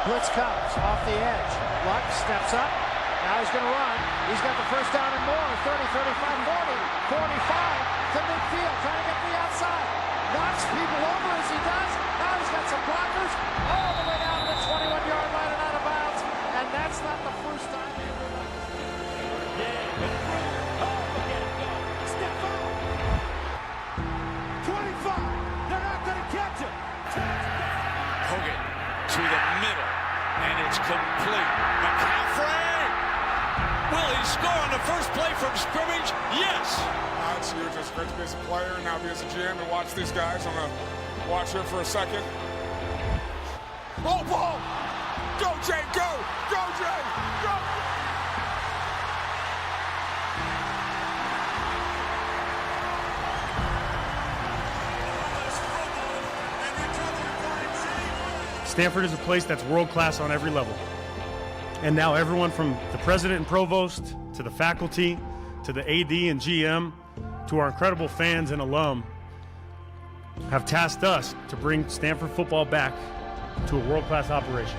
Blitz comes off the edge. Luck steps up. Now he's going to run. He's got the first down and more. 30, 35, 40, 45 to midfield. Trying to get to the outside. Knocks people over as he does. Now he's got some blockers all the way down to the 21-yard line and out of bounds. And that's not the first time he ever done this. Step up. 25. They're not going to catch him. Hogan to the middle, and it's complete. McCaffrey! Will he score on the first play from scrimmage? Yes! It's huge. It's great to be as a player and now be as a GM and watch these guys. I'm going to watch here for a second. Oh, ball! Go, Jay, go! Go, Jay! Go! Stanford is a place that's world-class on every level. And now everyone from the president and provost, to the faculty, to the AD and GM, to our incredible fans and alum, have tasked us to bring Stanford football back to a world-class operation.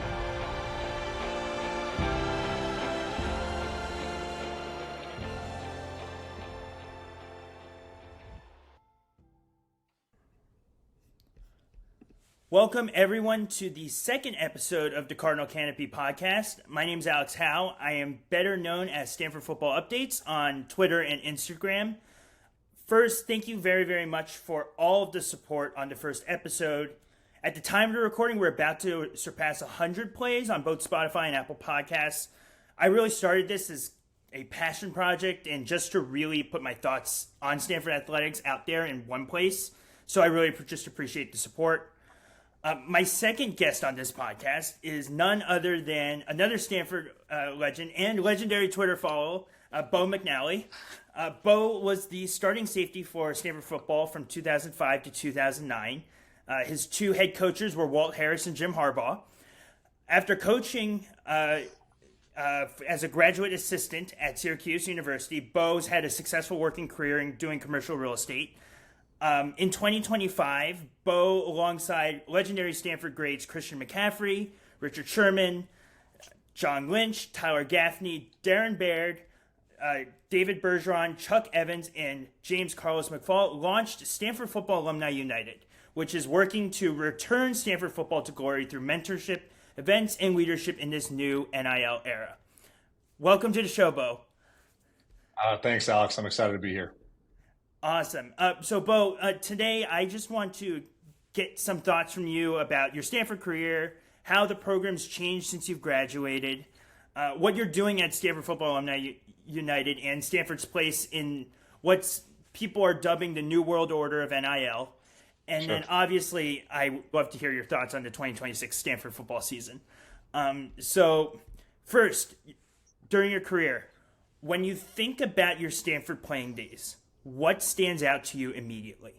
Welcome, everyone, to the second episode of the Cardinal Canopy Podcast. My name is Alex Howe. I am better known as Stanford Football Updates on Twitter and Instagram. First, thank you very, very much for all of the support on the first episode. At the time of the recording, we're about to surpass 100 plays on both Spotify and Apple Podcasts. I really started this as a passion project and just to really put my thoughts on Stanford athletics out there in one place. So I really just appreciate the support. My second guest on this podcast is none other than another Stanford legend and legendary Twitter follow, Bo McNally. Bo was the starting safety for Stanford football from 2005 to 2009. His two head coaches were Walt Harris and Jim Harbaugh. After coaching as a graduate assistant at Syracuse University, Bo's had a successful working career in doing commercial real estate. In 2025, Bo, alongside legendary Stanford greats Christian McCaffrey, Richard Sherman, John Lynch, Tyler Gaffney, Darren Baird, David Bergeron, Chuck Evans, and James Carlos McFall, launched Stanford Football Alumni United, which is working to return Stanford football to glory through mentorship, events, and leadership in this new NIL era. Welcome to the show, Bo. Thanks, Alex. I'm excited to be here. Awesome. So, Bo, today I just want to get some thoughts from you about your Stanford career, how the program's changed since you've graduated, what you're doing at Stanford Football Alumni United, and Stanford's place in what people are dubbing the New World Order of NIL. And Sure. then, obviously, I love to hear your thoughts on the 2026 Stanford football season. So, first, during your career, when you think about your Stanford playing days, what stands out to you immediately?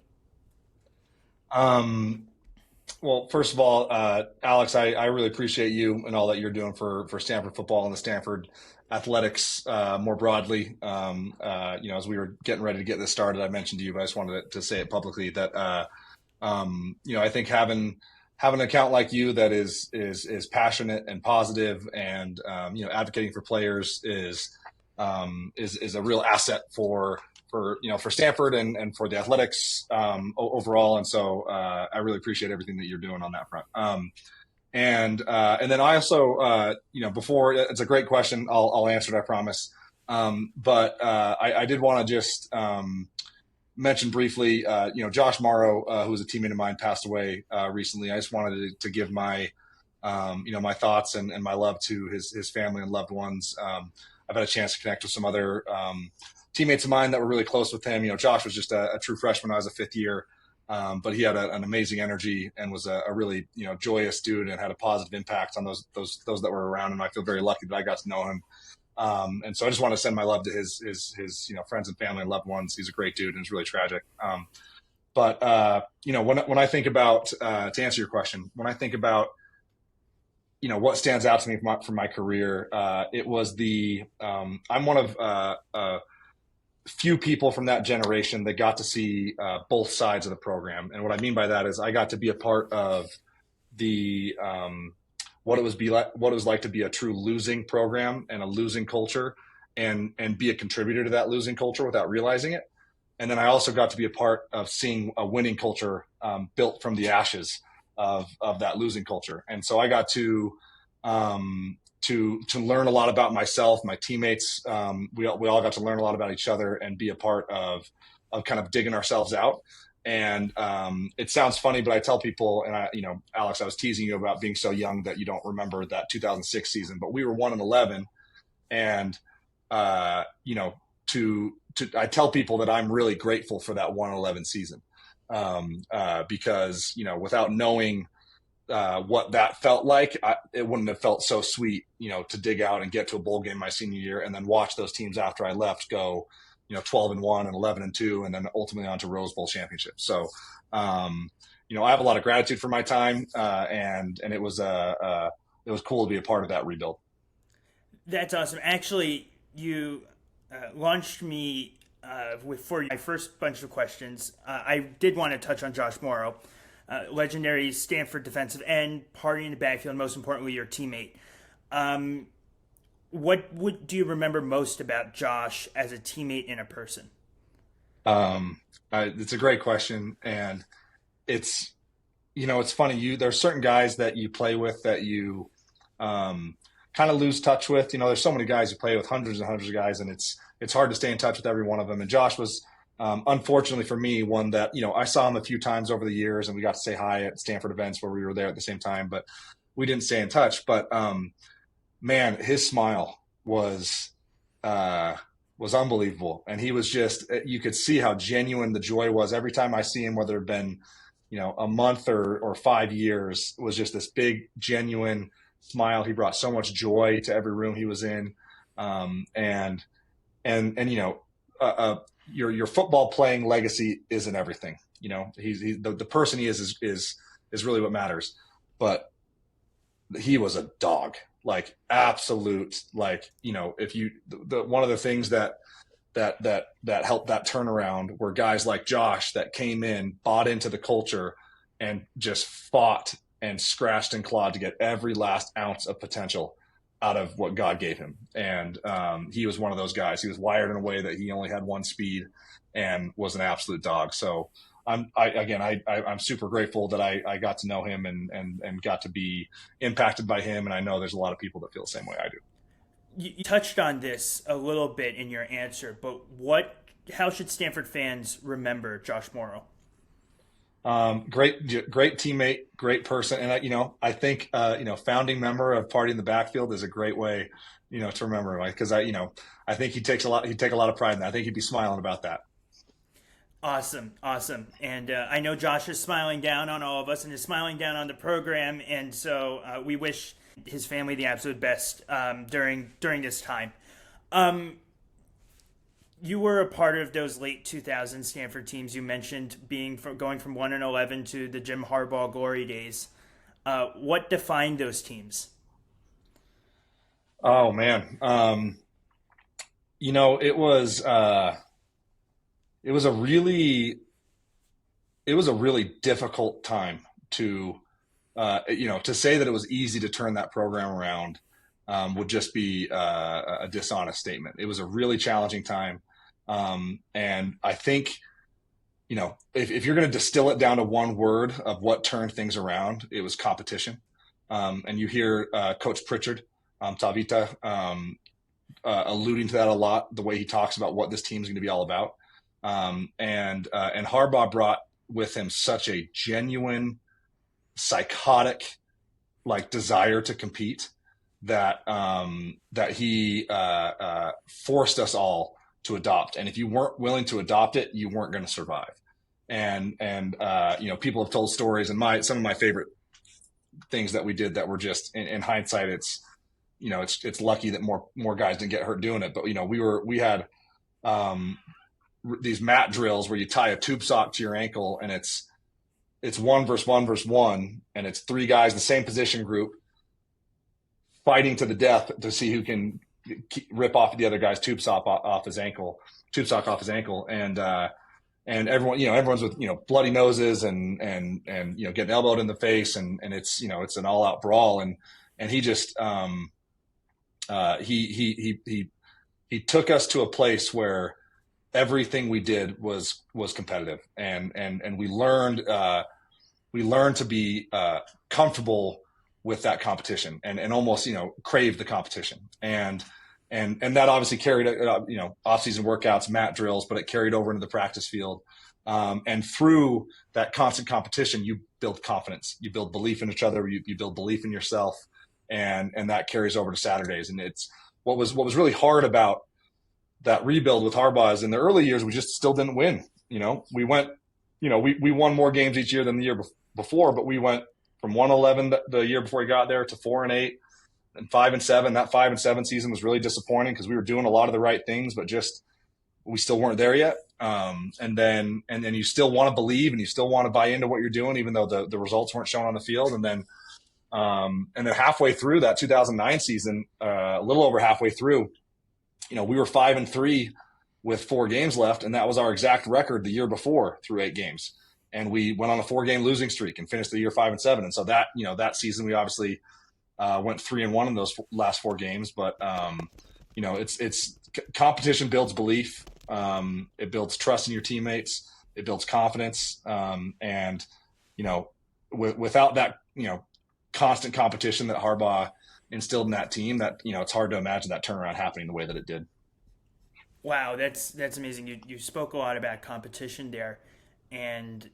Well, first of all, Alex, I really appreciate you and all that you're doing for Stanford football and the Stanford athletics more broadly. As we were getting ready to get this started, I mentioned to you, but I just wanted to say it publicly that, I think having an account like you that is passionate and positive and, advocating for players is a real asset for Stanford and for the athletics overall. And so I really appreciate everything that you're doing on that front. And then I also, before, it's a great question. I'll answer it, I promise. But I did want to just mention briefly, Josh Mauro, who was a teammate of mine, passed away recently. I just wanted to give my, my thoughts and my love to his family and loved ones. I've had a chance to connect with some other teammates of mine that were really close with him. Josh was just a true freshman. I was a fifth year, but he had an amazing energy and was a really, joyous dude and had a positive impact on those that were around him. I feel very lucky that I got to know him. And so I just want to send my love to his friends and family and loved ones. He's a great dude and it's really tragic. But when I think about, to answer your question, when I think about, what stands out to me from my career, it was I'm one of few people from that generation that got to see both sides of the program. And what I mean by that is I got to be a part of the what it was like to be a true losing program and a losing culture, and be a contributor to that losing culture without realizing it. And then I also got to be a part of seeing a winning culture built from the ashes of that losing culture. And so I got to learn a lot about myself, my teammates. We all got to learn a lot about each other and be a part of kind of digging ourselves out. And it sounds funny, but I tell people, and Alex, I was teasing you about being so young that you don't remember that 2006 season, but we were 1-11, and I tell people that I'm really grateful for that 1-11 season, because without knowing what that felt like, it wouldn't have felt so sweet, to dig out and get to a bowl game my senior year, and then watch those teams after I left go 12-1 and 11-2, and then ultimately on to Rose Bowl championships. So, I have a lot of gratitude for my time, and it was cool to be a part of that rebuild. That's awesome. Actually, you launched me for my first bunch of questions. I did want to touch on Josh Mauro, legendary Stanford defensive end, party in the backfield, and most importantly, your teammate. What do you remember most about Josh as a teammate and a person? It's a great question, and it's funny. There's certain guys that you play with that you kind of lose touch with. There's so many guys you play with, hundreds and hundreds of guys, and it's hard to stay in touch with every one of them. And Josh was, unfortunately for me, one that I saw him a few times over the years, and we got to say hi at Stanford events where we were there at the same time, but we didn't stay in touch. But man, his smile was unbelievable. And he was you could see how genuine the joy was every time I see him, whether it had been, a month or 5 years, was just this big, genuine smile. He brought so much joy to every room he was in. Your football playing legacy isn't everything. He's the person he is really what matters. But he was a dog. Like absolute, one of the things that helped that turnaround were guys like Josh that came in, bought into the culture, and just fought and scratched and clawed to get every last ounce of potential out of what God gave him. And he was one of those guys. He was wired in a way that he only had one speed and was an absolute dog. So I'm super grateful that I got to know him and got to be impacted by him. And I know there's a lot of people that feel the same way I do. You touched on this a little bit in your answer, but how should Stanford fans remember Josh Mauro? Great teammate, great person. And I think, founding member of Party in the Backfield is a great way, to remember him. Cause I think he'd take a lot of pride in that. I think he'd be smiling about that. Awesome. And I know Josh is smiling down on all of us and is smiling down on the program. And so we wish his family the absolute best during this time. You were a part of those late 2000s Stanford teams. You mentioned going from 1-11 to the Jim Harbaugh glory days. What defined those teams? Oh, man. It was a really difficult time to say that it was easy to turn that program around would just be a dishonest statement. It was a really challenging time. And I think, if you're going to distill it down to one word of what turned things around, it was competition. And you hear Coach Pritchard, Tavita, alluding to that a lot, the way he talks about what this team's going to be all about. And Harbaugh brought with him such a genuine, psychotic, desire to compete that he forced us all to adopt. And if you weren't willing to adopt it, you weren't going to survive. And people have told stories, and some of my favorite things that we did that were just in hindsight, it's lucky that more guys didn't get hurt doing it. But, we had these mat drills where you tie a tube sock to your ankle, and it's 1 versus 1 versus 1. And it's 3 guys in the same position group fighting to the death to see who can rip off the other guy's tube sock off his ankle, and everyone, everyone's with bloody noses and getting elbowed in the face, and it's it's an all out brawl, and And he just he took us to a place where everything we did was competitive, and we learned to be comfortable with that competition and almost crave the competition, and that obviously carried off-season workouts, mat drills, but it carried over into the practice field, and through that constant competition you build confidence, you build belief in each other, you build belief in yourself, and that carries over to Saturdays. And it's what was really hard about that rebuild with Harbaugh is in the early years we just still didn't win. We went, we won more games each year than the year before, but we went from 1-11 the year before he got there to 4-8 and 5-7. That 5-7 season was really disappointing because we were doing a lot of the right things, but just we still weren't there yet. And then you still want to believe and you still want to buy into what you're doing, even though the results weren't shown on the field. And then halfway through that 2009 season, a little over halfway through, we were 5-3 with 4 games left, and that was our exact record the year before through 8 games. And we went on a 4-game losing streak and finished the year 5-7. And so that, that season we obviously went 3-1 in those last 4 games. But it's competition builds belief. It builds trust in your teammates. It builds confidence. And without that, constant competition that Harbaugh instilled in that team, that it's hard to imagine that turnaround happening the way that it did. Wow, that's amazing. You spoke a lot about competition there, and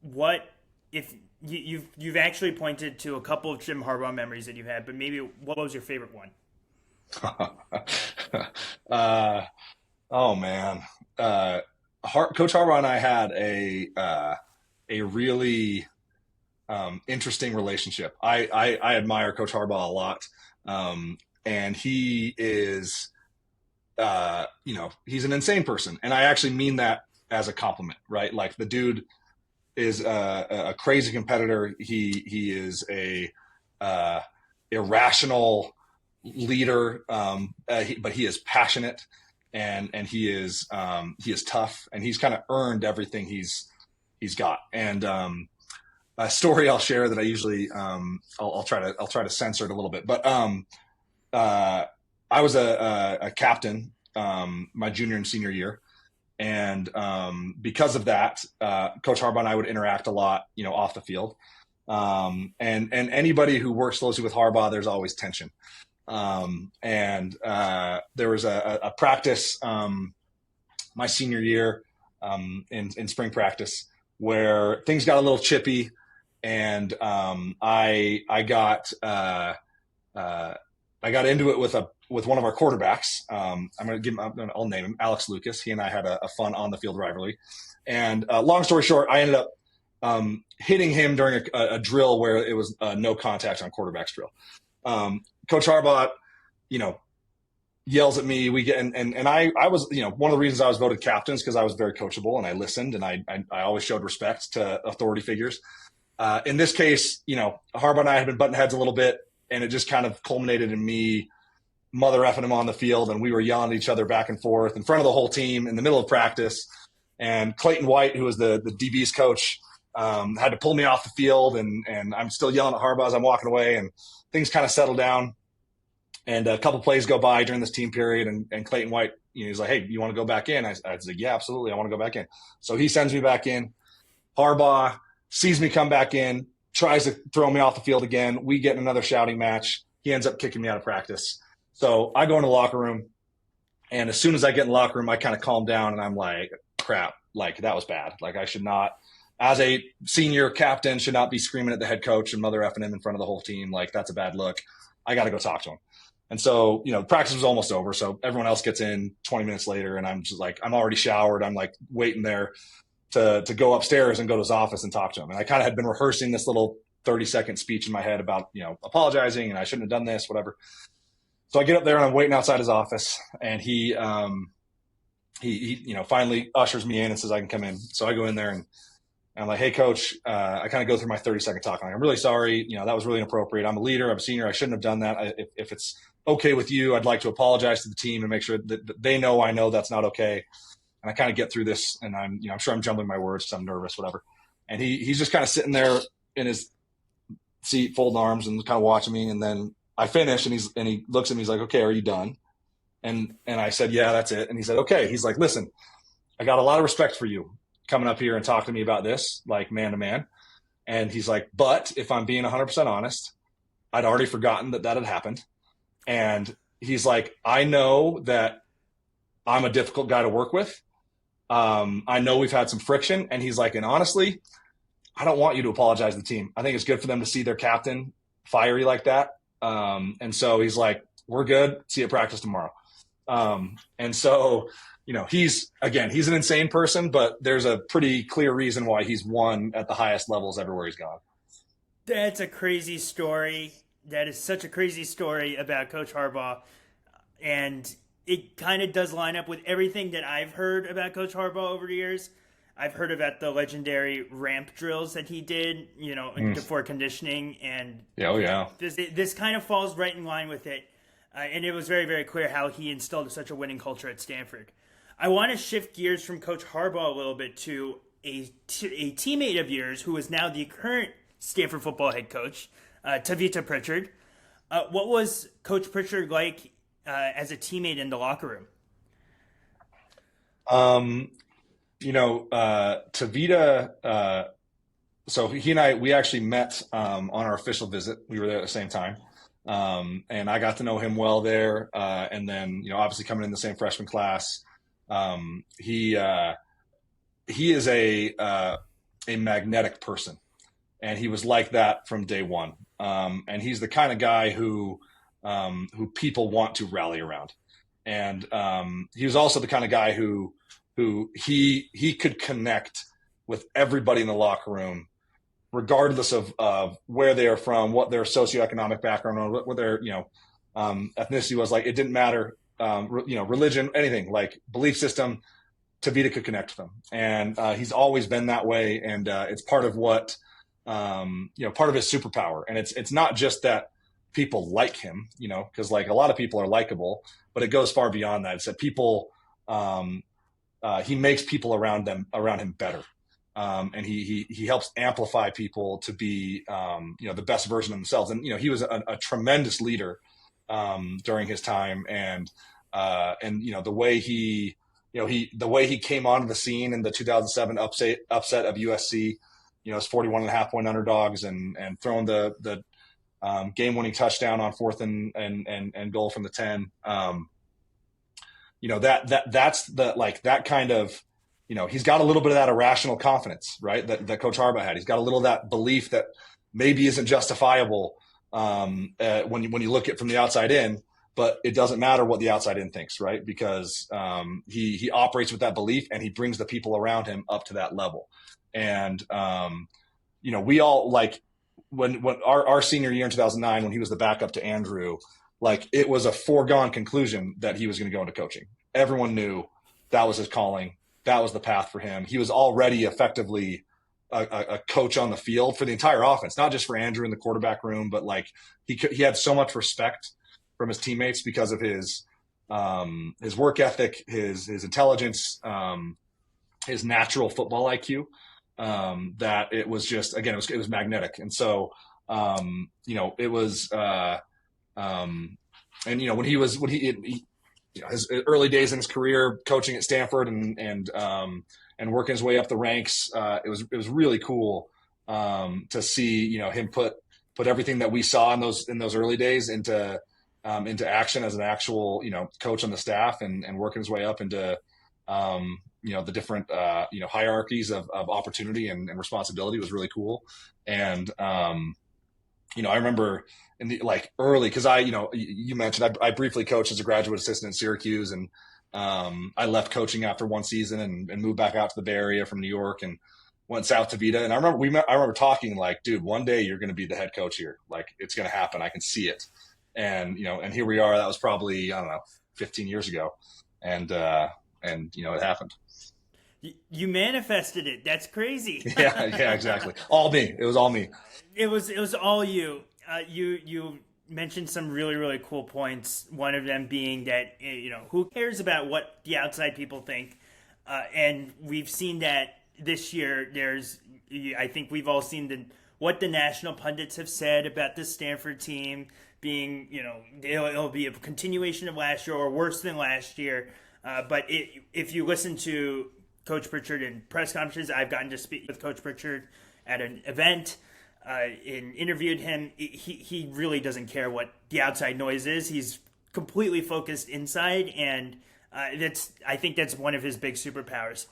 what if you've actually pointed to a couple of Jim Harbaugh memories that you had, but maybe what was your favorite one? Oh man, Coach Harbaugh and I had a really interesting relationship. I admire Coach Harbaugh a lot. And he is, he's an insane person. And I actually mean that as a compliment, right? Like the dude is a crazy competitor. He is a irrational leader. But he is passionate and he is tough, and he's kind of earned everything he's got. And, a story I'll share that I usually I'll try to censor it a little bit, but I was a captain my junior and senior year, and because of that, Coach Harbaugh and I would interact a lot, off the field, and anybody who works closely with Harbaugh, there's always tension, and there was a practice my senior year in spring practice where things got a little chippy. And I got into it with one of our quarterbacks. I'll name him Alex Lucas. He and I had a fun on the field rivalry. And long story short, I ended up hitting him during a drill where it was no contact on quarterback's drill. Coach Harbaugh, yells at me. We get and I was one of the reasons I was voted captain is because I was very coachable and I listened and I always showed respect to authority figures. In this case, Harbaugh and I had been butting heads a little bit, and it just kind of culminated in me mother effing him on the field, and we were yelling at each other back and forth in front of the whole team in the middle of practice. And Clayton White, who was the DB's coach, had to pull me off the field, and I'm still yelling at Harbaugh as I'm walking away, and things kind of settle down. And a couple plays go by during this team period, and Clayton White, he's like, "Hey, you want to go back in?" I was like, "Yeah, absolutely, I want to go back in." So he sends me back in. Harbaugh sees me come back in, tries to throw me off the field again. We get in another shouting match. He ends up kicking me out of practice. So I go in the locker room, and as soon as I get in the locker room, I kind of calm down, and I'm like, crap, like that was bad. Like I should not, as a senior captain, should not be screaming at the head coach and mother effing him in front of the whole team. Like that's a bad look. I got to go talk to him. And so, practice was almost over. So everyone else gets in 20 minutes later, and I'm just like, I'm already showered. I'm like waiting there to go upstairs and go to his office and talk to him. And I kind of had been rehearsing this little 30-second speech in my head about, apologizing and I shouldn't have done this, whatever. So I get up there and I'm waiting outside his office, and he finally ushers me in and says I can come in. So I go in there and I'm like, "Hey coach," I kind of go through my 30-second talk. I'm really sorry. That was really inappropriate. I'm a leader. I'm a senior. I shouldn't have done that. If it's okay with you, I'd like to apologize to the team and make sure that they know I know that's not okay. And I kind of get through this, and I'm sure I'm jumbling my words because I'm nervous, whatever. And he's just kind of sitting there in his seat, folding arms, and kind of watching me. And then I finish, and he looks at me. He's like, "Okay, are you done?" And I said, "Yeah, that's it." And he said, "Okay." He's like, "Listen, I got a lot of respect for you coming up here and talking to me about this, like man to man." And he's like, "But if I'm being 100% honest, I'd already forgotten that had happened." And he's like, "I know that I'm a difficult guy to work with. I know we've had some friction." And he's like, "And honestly, I don't want you to apologize to the team. I think it's good for them to see their captain fiery like that." And so he's like, "We're good. See you at practice tomorrow." And so, he's an insane person, but there's a pretty clear reason why he's won at the highest levels everywhere he's gone. That's a crazy story. That is such a crazy story about Coach Harbaugh. And it kind of does line up with everything that I've heard about Coach Harbaugh over the years. I've heard about the legendary ramp drills that he did, for conditioning. And this kind of falls right in line with it. And it was very, very clear how he instilled such a winning culture at Stanford. I want to shift gears from Coach Harbaugh a little bit to a teammate of yours who is now the current Stanford football head coach, Tavita Pritchard. What was Coach Pritchard like as a teammate in the locker room? Tavita, so he and I, we actually met on our official visit. We were there at the same time. And I got to know him well there. And then, obviously coming in the same freshman class, he is a magnetic person, and he was like that from day one. And he's the kind of guy who people want to rally around. And he was also the kind of guy who he could connect with everybody in the locker room, regardless of where they are from, what their socioeconomic background, or what their ethnicity was. Like, it didn't matter, religion, anything, like belief system. Tavita could connect with them, and he's always been that way. And it's part of what part of his superpower. And it's not just that people like him, because like a lot of people are likable, but it goes far beyond that. It's that people he makes people around him better. And he helps amplify people to be, the best version of themselves. And, he was a tremendous leader during his time. And the way he came onto the scene in the 2007 upset of USC, as 41.5 point underdogs and throwing the game-winning touchdown on 4th and goal from the 10. That's that kind of, he's got a little bit of that irrational confidence, right? That Coach Harbaugh had. He's got a little of that belief that maybe isn't justifiable when you look at it from the outside in, but it doesn't matter what the outside in thinks, right? Because he operates with that belief, and he brings the people around him up to that level. And we all, like, when our senior year in 2009, when he was the backup to Andrew, like, it was a foregone conclusion that he was going to go into coaching. Everyone knew that was his calling. That was the path for him. He was already effectively a coach on the field for the entire offense, not just for Andrew in the quarterback room, but like he had so much respect from his teammates because of his work ethic, his intelligence, his natural football IQ, that it was just, again, it was magnetic. And so, it was, when he his early days in his career coaching at Stanford and working his way up the ranks, it was really cool to see him put everything that we saw in those early days into action as an actual coach on the staff and working his way up into the different hierarchies of opportunity and responsibility. Was really cool. And I remember in the early, because you mentioned I briefly coached as a graduate assistant at Syracuse, and I left coaching after one season and moved back out to the Bay Area from New York and went south to Tavita. And I remember talking like, dude, one day you're going to be the head coach here. Like, it's going to happen. I can see it. And and here we are. That was probably 15 years ago, and it happened. You manifested it. That's crazy. yeah, exactly. All me. It was all me. It was all you. You mentioned some really, really cool points. One of them being that, who cares about what the outside people think? And we've seen that this year. I think we've all seen what the national pundits have said about the Stanford team being, it'll be a continuation of last year or worse than last year. But if you listen to Coach Pritchard in press conferences, I've gotten to speak with Coach Pritchard at an event and interviewed him. He really doesn't care what the outside noise is. He's completely focused inside, and I think that's one of his big superpowers.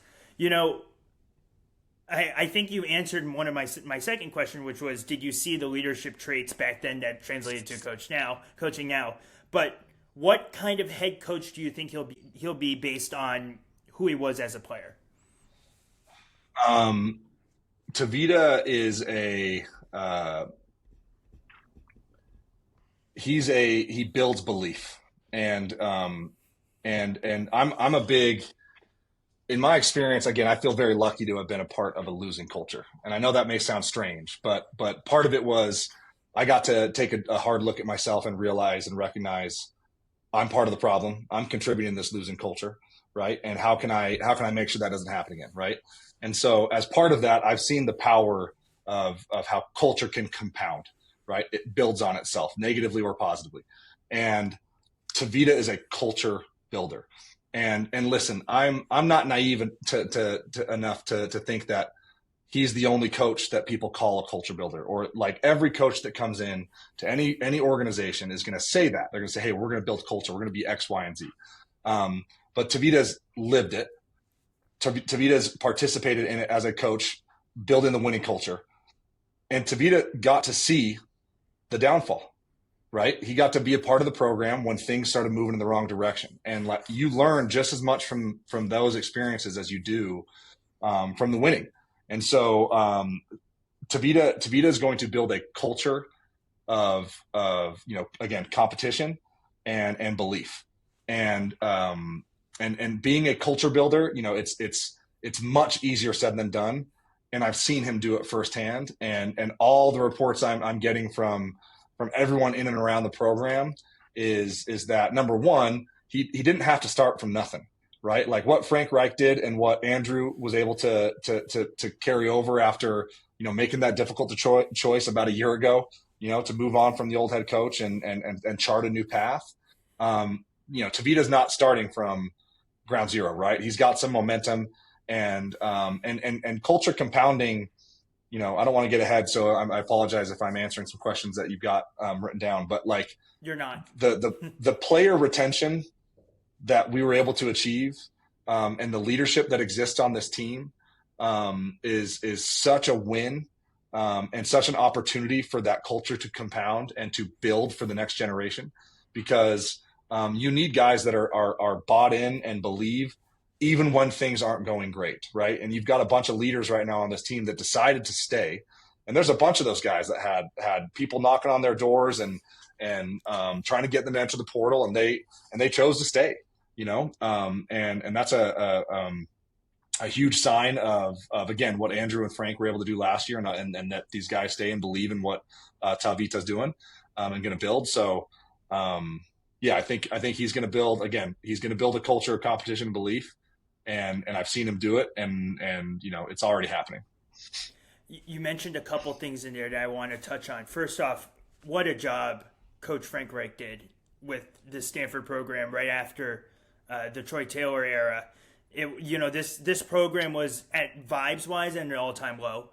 I think you answered one of my second question, which was, did you see the leadership traits back then that translated to coaching now? But what kind of head coach do you think he'll be based on who he was as a player? Tavita is he builds belief, and I'm a big, in my experience, again, I feel very lucky to have been a part of a losing culture. And I know that may sound strange, but part of it was I got to take a hard look at myself and realize and recognize I'm part of the problem. I'm contributing to this losing culture, right? And how can I make sure that doesn't happen again, right? And so as part of that, I've seen the power of how culture can compound, right? It builds on itself, negatively or positively. And Tavita is a culture builder. And listen, I'm not naive enough to think that he's the only coach that people call a culture builder, or like every coach that comes in to any organization is going to say that. They're going to say, hey, we're going to build culture. We're going to be X, Y, and Z. But Tavita's lived it. Tavita's participated in it as a coach, building the winning culture. And Tavita got to see the downfall. Right? He got to be a part of the program when things started moving in the wrong direction. And you learn just as much from those experiences as you do from the winning. And so Tavita is going to build a culture of again, competition and belief. And being a culture builder, it's much easier said than done. And I've seen him do it firsthand. And all the reports I'm getting from everyone in and around the program is that, number one, he didn't have to start from nothing, right? Like what Frank Reich did and what Andrew was able to carry over after, making that difficult choice about a year ago, to move on from the old head coach and chart a new path. Tavita's not starting from ground zero, right? He's got some momentum and culture compounding. I don't want to get ahead, so I apologize if I'm answering some questions that you've got written down. But like, you're not the player retention that we were able to achieve, and the leadership that exists on this team is such a win, and such an opportunity for that culture to compound and to build for the next generation. Because you need guys that are bought in and believe, even when things aren't going great, right? And you've got a bunch of leaders right now on this team that decided to stay. And there's a bunch of those guys that had people knocking on their doors and trying to get them to enter the portal, and they chose to stay, and that's a huge sign of again, what Andrew and Frank were able to do last year, and that these guys stay and believe in what Tavita's doing and going to build. So I think he's going to build, again, he's going to build a culture of competition and belief. And I've seen him do it, and it's already happening. You mentioned a couple things in there that I want to touch on. First off, what a job Coach Frank Reich did with the Stanford program right after the Troy Taylor era. This program was at vibes-wise at an all-time low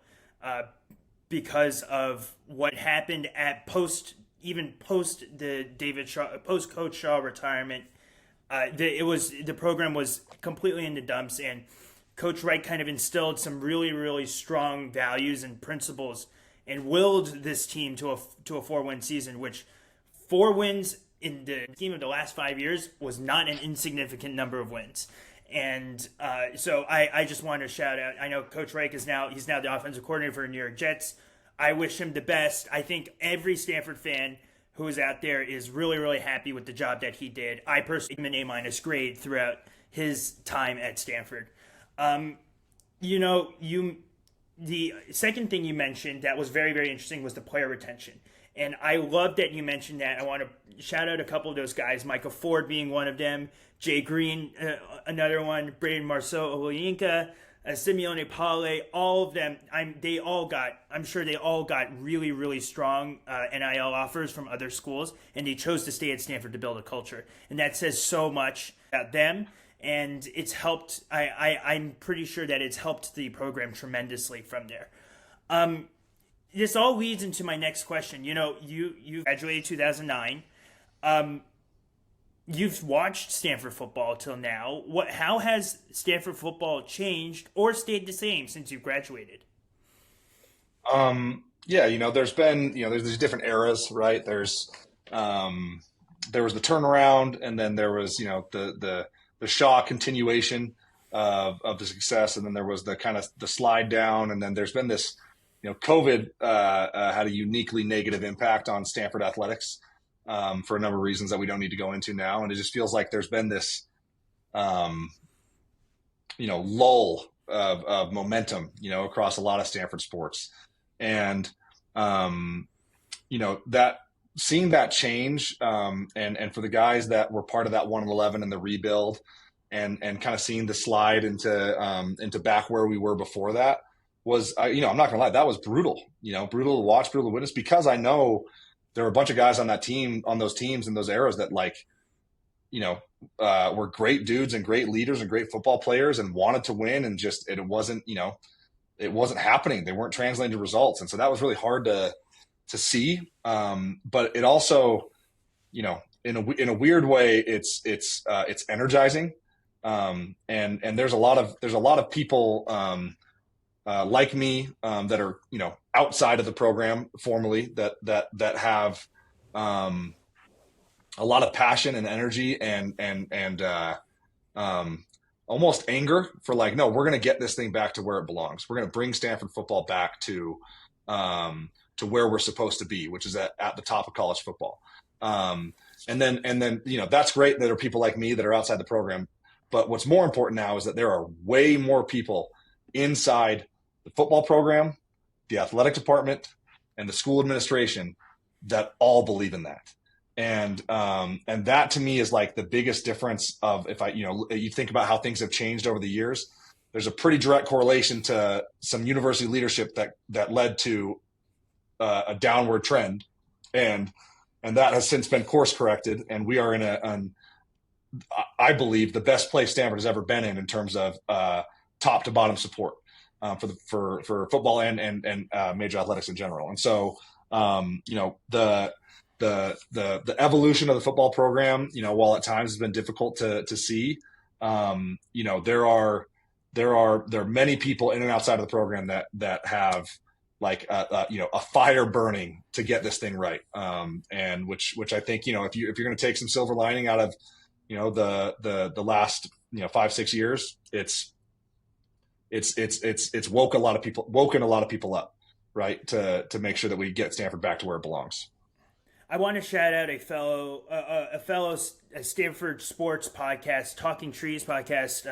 because of what happened at post the David Shaw, post Coach Shaw retirement. The program was completely in the dumps, and Coach Wright kind of instilled some really, really strong values and principles and willed this team to a 4-win season, which 4 wins in the scheme of the last 5 years was not an insignificant number of wins. And so I just want to shout out. I know Coach Reich he's now the offensive coordinator for the New York Jets. I wish him the best. I think every Stanford fan who is out there is really, really happy with the job that he did. I personally give him an A- grade throughout his time at Stanford. The second thing you mentioned that was very, very interesting was the player retention. And I love that you mentioned that. I want to shout out a couple of those guys, Micah Ford being one of them, Jay Green, another one, Braden Marceau Olayinka, Simeone Pale, all of them, I'm sure they all got really, really strong NIL offers from other schools, and they chose to stay at Stanford to build a culture. And that says so much about them, and it's helped, I'm pretty sure that it's helped the program tremendously from there. This all leads into my next question. You graduated 2009. You've watched Stanford football till now. How has Stanford football changed or stayed the same since you graduated? There's been, there's these different eras, right? There was the turnaround, and then there was, the Shaw continuation of the success, and then there was the kind of the slide down, and then there's been this, COVID had a uniquely negative impact on Stanford athletics. For a number of reasons that we don't need to go into now. And it just feels like there's been this, lull of momentum, across a lot of Stanford sports. And, that seeing that change, and for the guys that were part of that 1-11 and the rebuild and kind of seeing the slide into back where we were before that was, I'm not gonna lie, that was brutal, brutal to watch, brutal to witness, because I know there were a bunch of guys on that team, on those teams in those eras that were great dudes and great leaders and great football players and wanted to win, and just, it wasn't happening. They weren't translating to results. And so that was really hard to see. But it also, in a weird way, it's energizing. And there's a lot of people, like me, that are, outside of the program formally, that have a lot of passion and energy and almost anger for no, we're going to get this thing back to where it belongs. We're going to bring Stanford football back to where we're supposed to be, which is at the top of college football. And then that's great that there are people like me that are outside the program. But what's more important now is that there are way more people inside the football program, the athletic department, and the school administration that all believe in that. And that to me is the biggest difference of, if you think about how things have changed over the years, there's a pretty direct correlation to some university leadership that led to a downward trend. And that has since been course corrected. And we are in I believe, the best place Stanford has ever been in terms of top to bottom support. For football and major athletics in general. And so, the evolution of the football program, while at times has been difficult to see, there are many people in and outside of the program that have a fire burning to get this thing right. And which I think, if you're going to take some silver lining out of, the last, 5-6 years, it's woken a lot of people up, right, to make sure that we get Stanford back to where it belongs. I want to shout out a fellow Stanford sports podcast, Talking Trees podcast,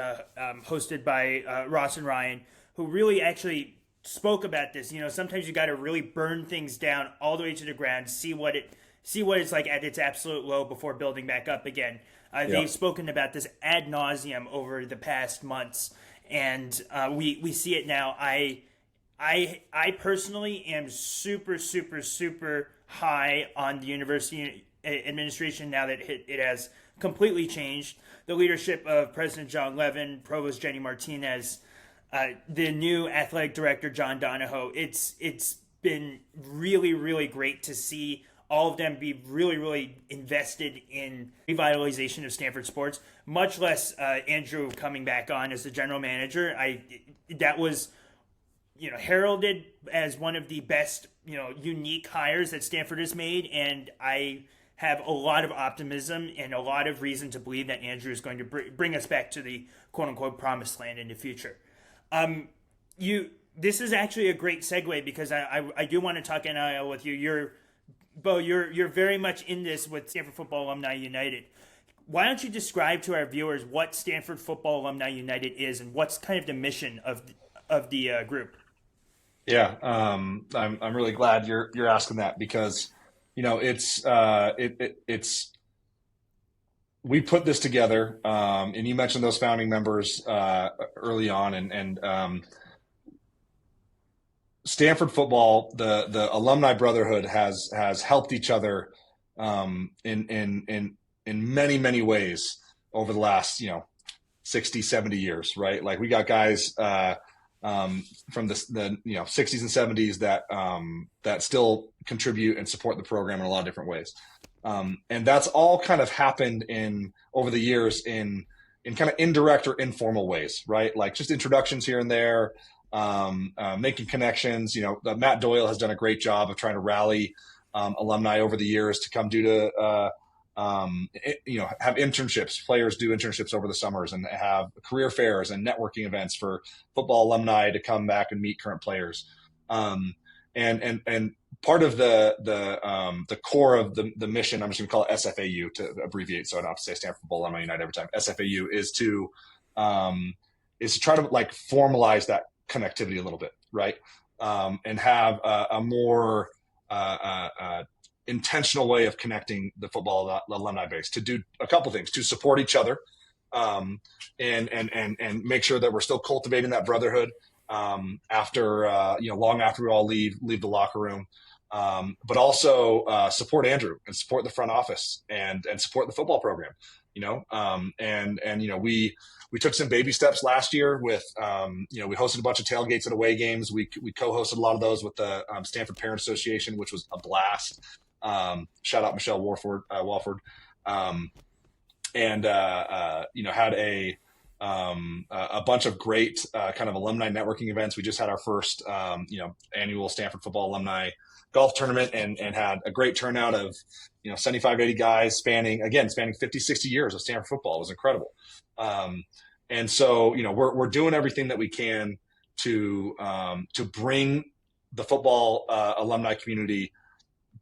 hosted by Ross and Ryan, who really actually spoke about this. Sometimes you got to really burn things down all the way to the ground, see what it's like at its absolute low before building back up again. They've spoken about this ad nauseum over the past months. And we see it now. I personally am super, super, super high on the university administration now that it has completely changed. The leadership of President John Levin, Provost Jenny Martinez, the new athletic director John Donahoe. It's been really, really great to see all of them be really, really invested in revitalization of Stanford sports, much less Andrew coming back on as the general manager. That was, heralded as one of the best, unique hires that Stanford has made. And I have a lot of optimism and a lot of reason to believe that Andrew is going to bring us back to the quote unquote promised land in the future. This is actually a great segue because I do want to talk NIL with you. Bo, you're very much in this with Stanford Football Alumni United. Why don't you describe to our viewers what Stanford Football Alumni United is and what's kind of the mission of the group? Yeah, I'm really glad you're asking that because it's we put this together, and you mentioned those founding members early on, and Stanford football, the alumni brotherhood has helped each other in many ways over the last 60, 70 years, right? Like we got guys from the 60s and 70s that still contribute and support the program in a lot of different ways. And that's all kind of happened over the years in kind of indirect or informal ways, right? Like just introductions here and there, making connections. Matt Doyle has done a great job of trying to rally alumni over the years to come have internships. Players do internships over the summers and have career fairs and networking events for football alumni to come back and meet current players. And part of the core of the mission, I'm just going to call it SFAU to abbreviate, so I don't have to say Stanford Football Alumni United every time. SFAU is to try to like formalize that connectivity a little bit, right? And have a more intentional way of connecting the football alumni base to do a couple things: to support each other, and make sure that we're still cultivating that brotherhood after long after we all leave the locker room, but also support Andrew and support the front office and support the football program. We took some baby steps last year with we hosted a bunch of tailgates at away games. We co-hosted a lot of those with the Stanford Parent Association, which was a blast. Shout out Michelle Walford, and had a bunch of great kind of alumni networking events. We just had our first annual Stanford Football Alumni Golf Tournament and had a great turnout of 75, 80 guys spanning 50, 60 years of Stanford football. It was incredible. And so we're doing everything that we can to bring the football alumni community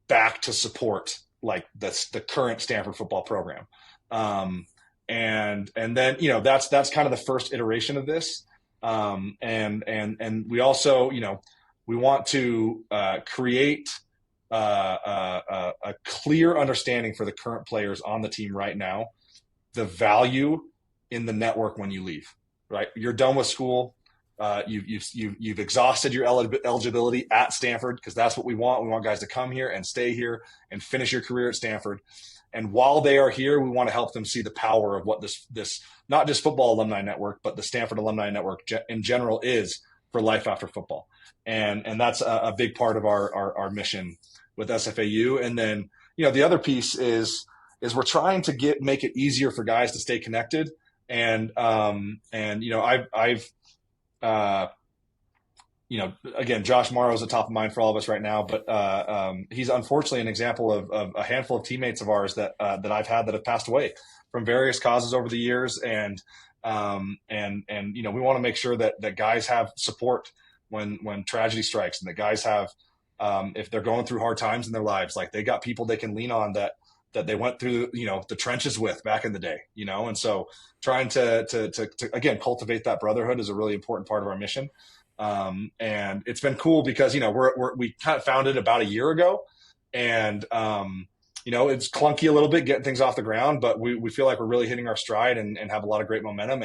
back to support like the current Stanford football program. And then that's kind of the first iteration of this. And we also we want to create a clear understanding for the current players on the team right now, the value in the network when you leave. Right, you're done with school. You've exhausted your eligibility at Stanford, because that's what we want. We want guys to come here and stay here and finish your career at Stanford. And while they are here, we want to help them see the power of what this not just football alumni network, but the Stanford alumni network in general is for life after football. And that's a big part of our mission with SFAU. And then, the other piece is we're trying to make it easier for guys to stay connected. And again, Josh Mauro is at top of mind for all of us right now, but he's unfortunately an example of a handful of teammates of ours that I've had that have passed away from various causes over the years. And we want to make sure that guys have support when tragedy strikes, and that guys have, if they're going through hard times in their lives, like they got people they can lean on that they went through, the trenches with back in the day, and so trying to again, cultivate that brotherhood is a really important part of our mission. And it's been cool because, we kind of founded about a year ago, and, it's clunky a little bit getting things off the ground, but we feel like we're really hitting our stride and have a lot of great momentum.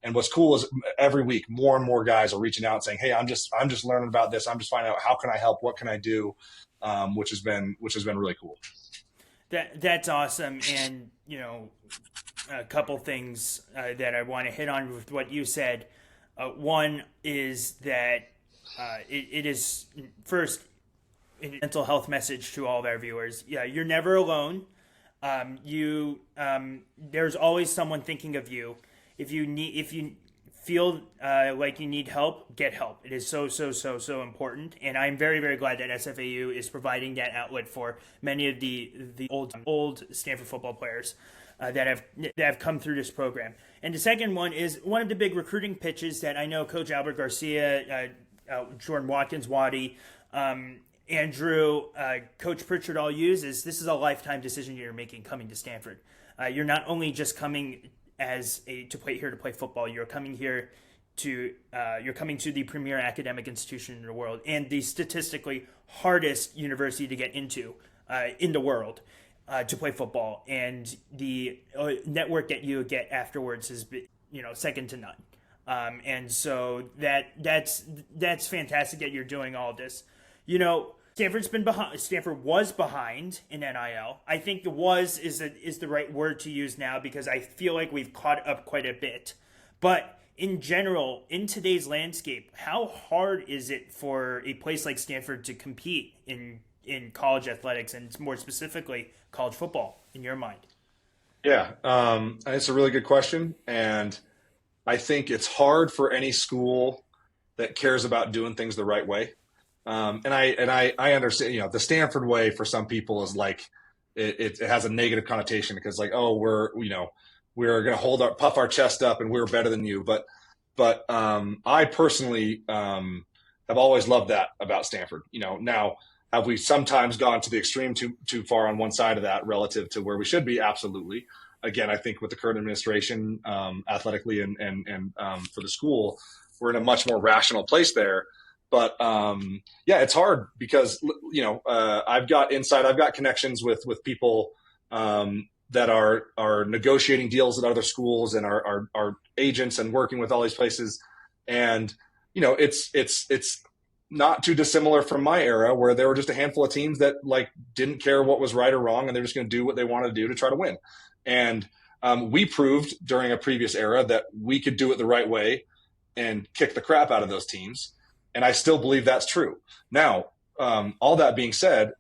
And what's cool is every week, more and more guys are reaching out and saying, "Hey, I'm just learning about this. I'm just finding out how can I help? What can I do?" Which has been really cool. That's awesome. And, a couple things that I want to hit on with what you said. One is that it is first a mental health message to all of our viewers. Yeah, you're never alone. There's always someone thinking of you. If you feel like you need help, get help. It is so important. And I'm very, very glad that SFAU is providing that outlet for many of the old Stanford football players that have come through this program. And the second one is one of the big recruiting pitches that I know Coach Albert Garcia, Jordan Watkins, Waddy, Andrew, Coach Pritchard all use is this is a lifetime decision you're making coming to Stanford. You're not only just coming to play football. You're coming here to the premier academic institution in the world and the statistically hardest university to get into in the world. to play football, and the network that you get afterwards is, second to none. And so that's fantastic that you're doing all this. Stanford was behind in NIL. I think is the right word to use now, because I feel like we've caught up quite a bit. But in general, in today's landscape, how hard is it for a place like Stanford to compete in college athletics, and more specifically college football, in your mind? Yeah, it's a really good question, and I think it's hard for any school that cares about doing things the right way. And I understand, the Stanford way for some people is like it has a negative connotation, because like, oh, we're going to puff our chest up and we're better than you. But I personally have always loved that about Stanford. Now, have we sometimes gone to the extreme too far on one side of that relative to where we should be? Absolutely. Again, I think with the current administration, athletically and for the school, we're in a much more rational place there. But it's hard because I've got connections with people that are negotiating deals at other schools and are agents and working with all these places, and it's not too dissimilar from my era, where there were just a handful of teams that like didn't care what was right or wrong, and they're just going to do what they wanted to do to try to win. And we proved during a previous era that we could do it the right way and kick the crap out of those teams. And I still believe that's true. Now, all that being said,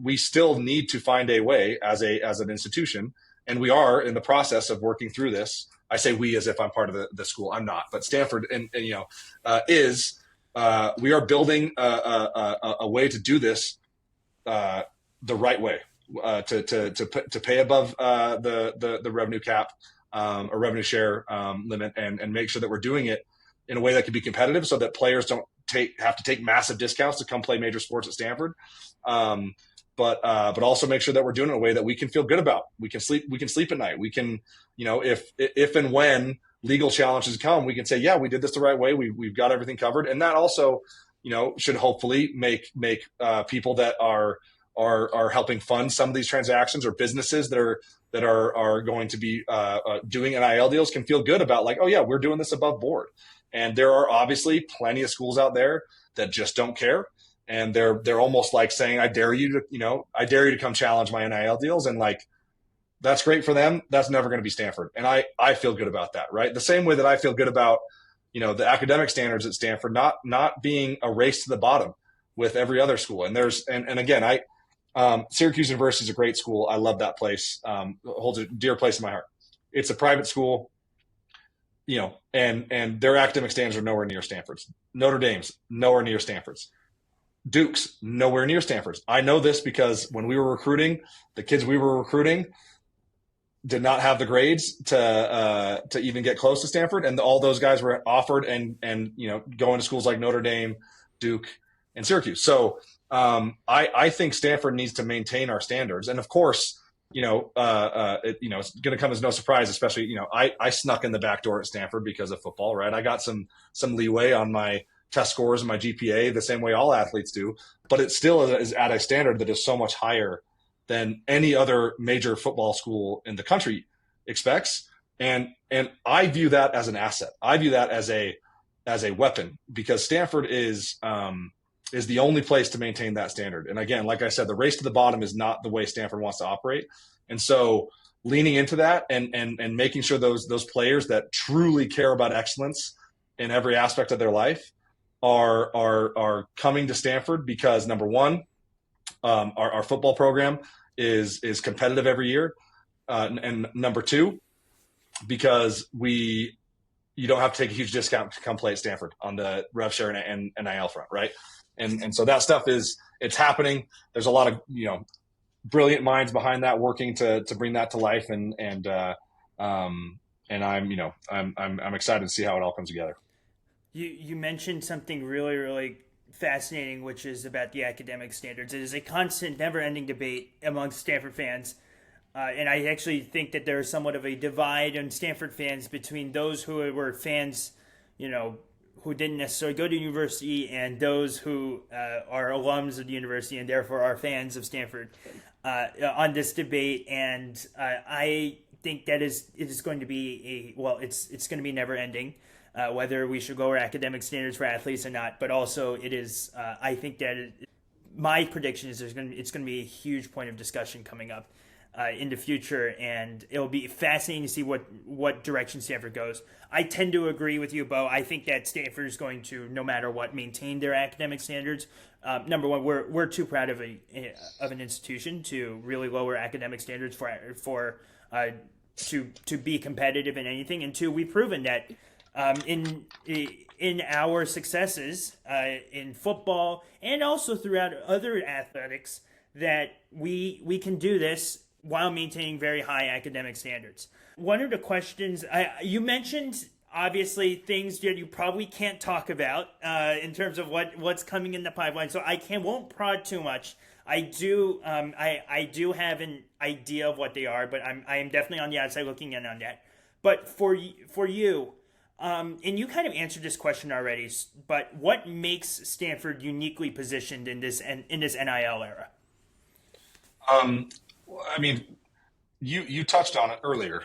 we still need to find a way as an institution, and we are in the process of working through this. I say we as if I'm part of the school. I'm not, but Stanford we are building a way to do this the right way, to pay above the revenue cap or revenue share limit, and make sure that we're doing it in a way that can be competitive, so that players don't have to take massive discounts to come play major sports at Stanford. But also make sure that we're doing it in a way that we can feel good about. We can sleep at night. We can, if and when legal challenges come, we can say, yeah, we did this the right way. We've got everything covered. And that also, should hopefully make people that are helping fund some of these transactions, or businesses that are going to be doing NIL deals, can feel good about, like, oh yeah, we're doing this above board. And there are obviously plenty of schools out there that just don't care. And they're almost like saying, I dare you to come challenge my NIL deals. And like, that's great for them. That's never going to be Stanford. And I feel good about that, right? The same way that I feel good about, the academic standards at Stanford not being a race to the bottom with every other school. And again, Syracuse University is a great school. I love that place. Holds a dear place in my heart. It's a private school, and their academic standards are nowhere near Stanford's. Notre Dame's nowhere near Stanford's. Duke's nowhere near Stanford's. I know this because when we were recruiting, the kids we were recruiting did not have the grades to even get close to Stanford, and all those guys were offered and going to schools like Notre Dame, Duke, and Syracuse. So I think Stanford needs to maintain our standards, and of course, it's going to come as no surprise, especially I snuck in the back door at Stanford because of football, right? I got some leeway on my test scores and my GPA, the same way all athletes do, but it still is at a standard that is so much higher than any other major football school in the country expects. And I view that as an asset. I view that as a weapon, because Stanford is the only place to maintain that standard. And again, like I said, the race to the bottom is not the way Stanford wants to operate. And so leaning into that and making sure those players that truly care about excellence in every aspect of their life are coming to Stanford, because number one, our football program is competitive every year, and number two, because you don't have to take a huge discount to come play at Stanford on the rev share and NIL front, right? And so that stuff it's happening. There's a lot of brilliant minds behind that working to bring that to life, and I'm excited to see how it all comes together. You mentioned something really, really fascinating, which is about the academic standards. It is a constant, never-ending debate amongst Stanford fans, and I actually think that there is somewhat of a divide in Stanford fans between those who were fans, didn't necessarily go to university and those who are alums of the university and therefore are fans of Stanford on this debate. And I think that it is going to be it's going to be never ending, whether we should lower academic standards for athletes or not. But also it is, I think that my prediction is it's going to be a huge point of discussion coming up in the future, and it'll be fascinating to see what direction Stanford goes. I tend to agree with you, Bo. I think that Stanford is going to, no matter what, maintain their academic standards. Number one, we're too proud of an institution to really lower academic standards to be competitive in anything. And two, we've proven that in our successes in football and also throughout other athletics that we can do this while maintaining very high academic standards. One of the questions you mentioned, obviously things that you probably can't talk about in terms of what's coming in the pipeline, so won't prod too much. I do have an idea of what they are, but I am definitely on the outside looking in on that. But for you, and you kind of answered this question already, but what makes Stanford uniquely positioned in this NIL era? I mean, you touched on it earlier.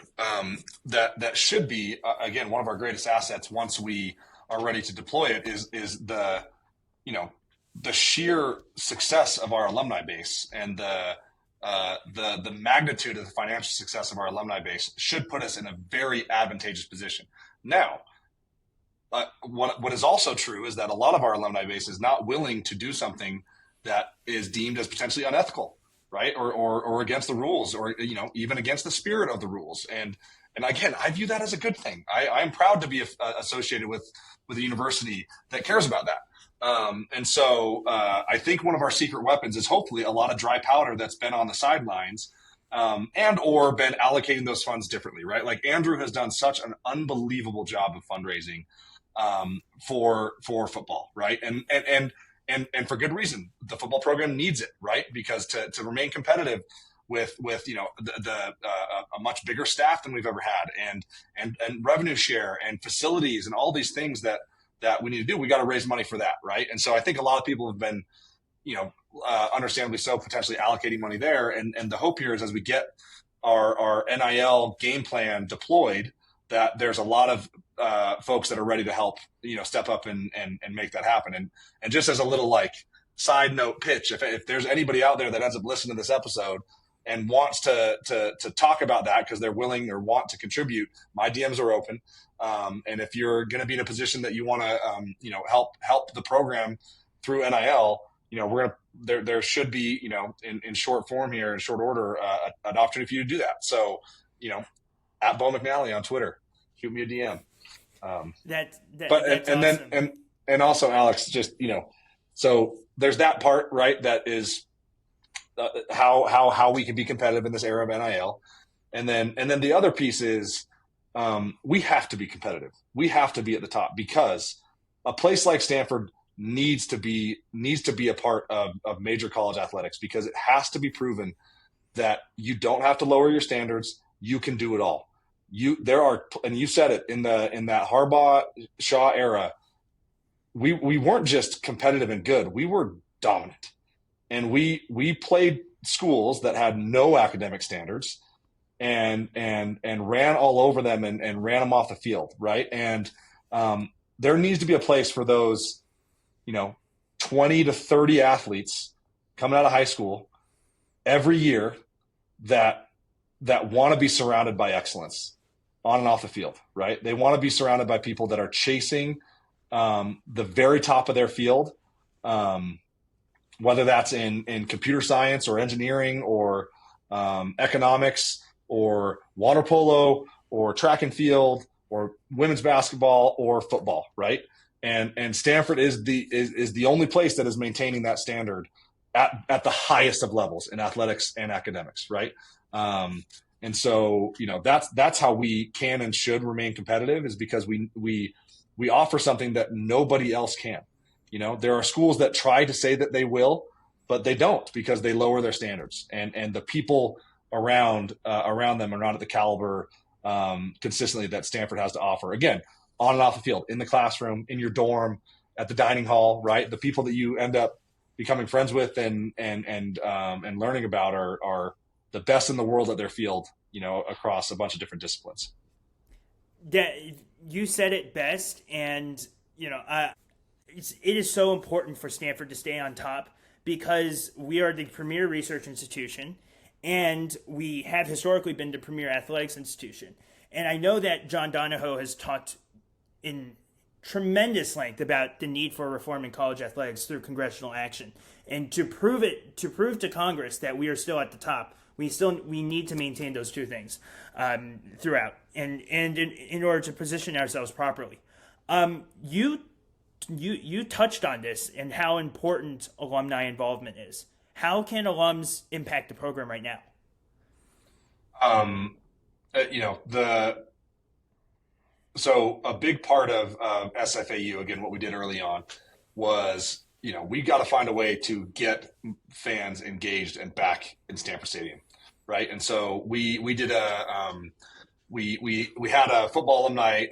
That should be again one of our greatest assets once we are ready to deploy it is the sheer success of our alumni base, and the magnitude of the financial success of our alumni base should put us in a very advantageous position. Now, what is also true is that a lot of our alumni base is not willing to do something that is deemed as potentially unethical, right? Or against the rules, or even against the spirit of the rules. And again, I view that as a good thing. I'm proud to be associated with a university that cares about that. And so I think one of our secret weapons is hopefully a lot of dry powder that's been on the sidelines and or been allocating those funds differently, right? Like Andrew has done such an unbelievable job of fundraising for football, right? And for good reason. The football program needs it, right? Because to remain competitive with a much bigger staff than we've ever had, and revenue share and facilities and all these things that we need to do, we got to raise money for that, right? And so I think a lot of people have been, understandably so, potentially allocating money there. And the hope here is as we get our NIL game plan deployed, that there's a lot of folks that are ready to help, step up and make that happen. And just as a little side note pitch, if there's anybody out there that ends up listening to this episode and wants to talk about that because they're willing or want to contribute, my DMs are open. And if you're going to be in a position that you want to, help the program through NIL, there should be, in short form here, in short order, an opportunity for you to do that. So, at Bo McNally on Twitter, shoot me a DM. That's And also Alex, just, so there's that part, right? That is how we can be competitive in this era of NIL. And then the other piece is, we have to be competitive. We have to be at the top because a place like Stanford needs to be a part of major college athletics, because it has to be proven that you don't have to lower your standards. You can do it all. And you said it in that Harbaugh Shaw era, we weren't just competitive and good. We were dominant, and we played schools that had no academic standards and ran all over them and ran them off the field. Right. And there needs to be a place for those, 20 to 30 athletes coming out of high school every year that want to be surrounded by excellence on and off the field, right? They want to be surrounded by people that are chasing the very top of their field, whether that's in computer science or engineering or economics or water polo or track and field or women's basketball or football, right? And Stanford is the only place that is maintaining that standard at the highest of levels in athletics and academics, right? And so, that's how we can and should remain competitive, is because we offer something that nobody else can. There are schools that try to say that they will, but they don't, because they lower their standards, and the people around them are not at the caliber consistently that Stanford has to offer. Again, on and off the field, in the classroom, in your dorm, at the dining hall, right? The people that you end up becoming friends with and learning about are the best in the world at their field, across a bunch of different disciplines. That you said it best, and it is so important for Stanford to stay on top because we are the premier research institution, and we have historically been the premier athletics institution. And I know that John Donahoe has talked in tremendous length about the need for reform in college athletics through congressional action, and to prove to Congress that we are still at the top. We need to maintain those two things throughout, and in order to position ourselves properly. You touched on this and how important alumni involvement is. How can alums impact the program right now? So a big part of SFAU, again, what we did early on was, we got to find a way to get fans engaged and back in Stanford Stadium, right? And so we did we had a football alumni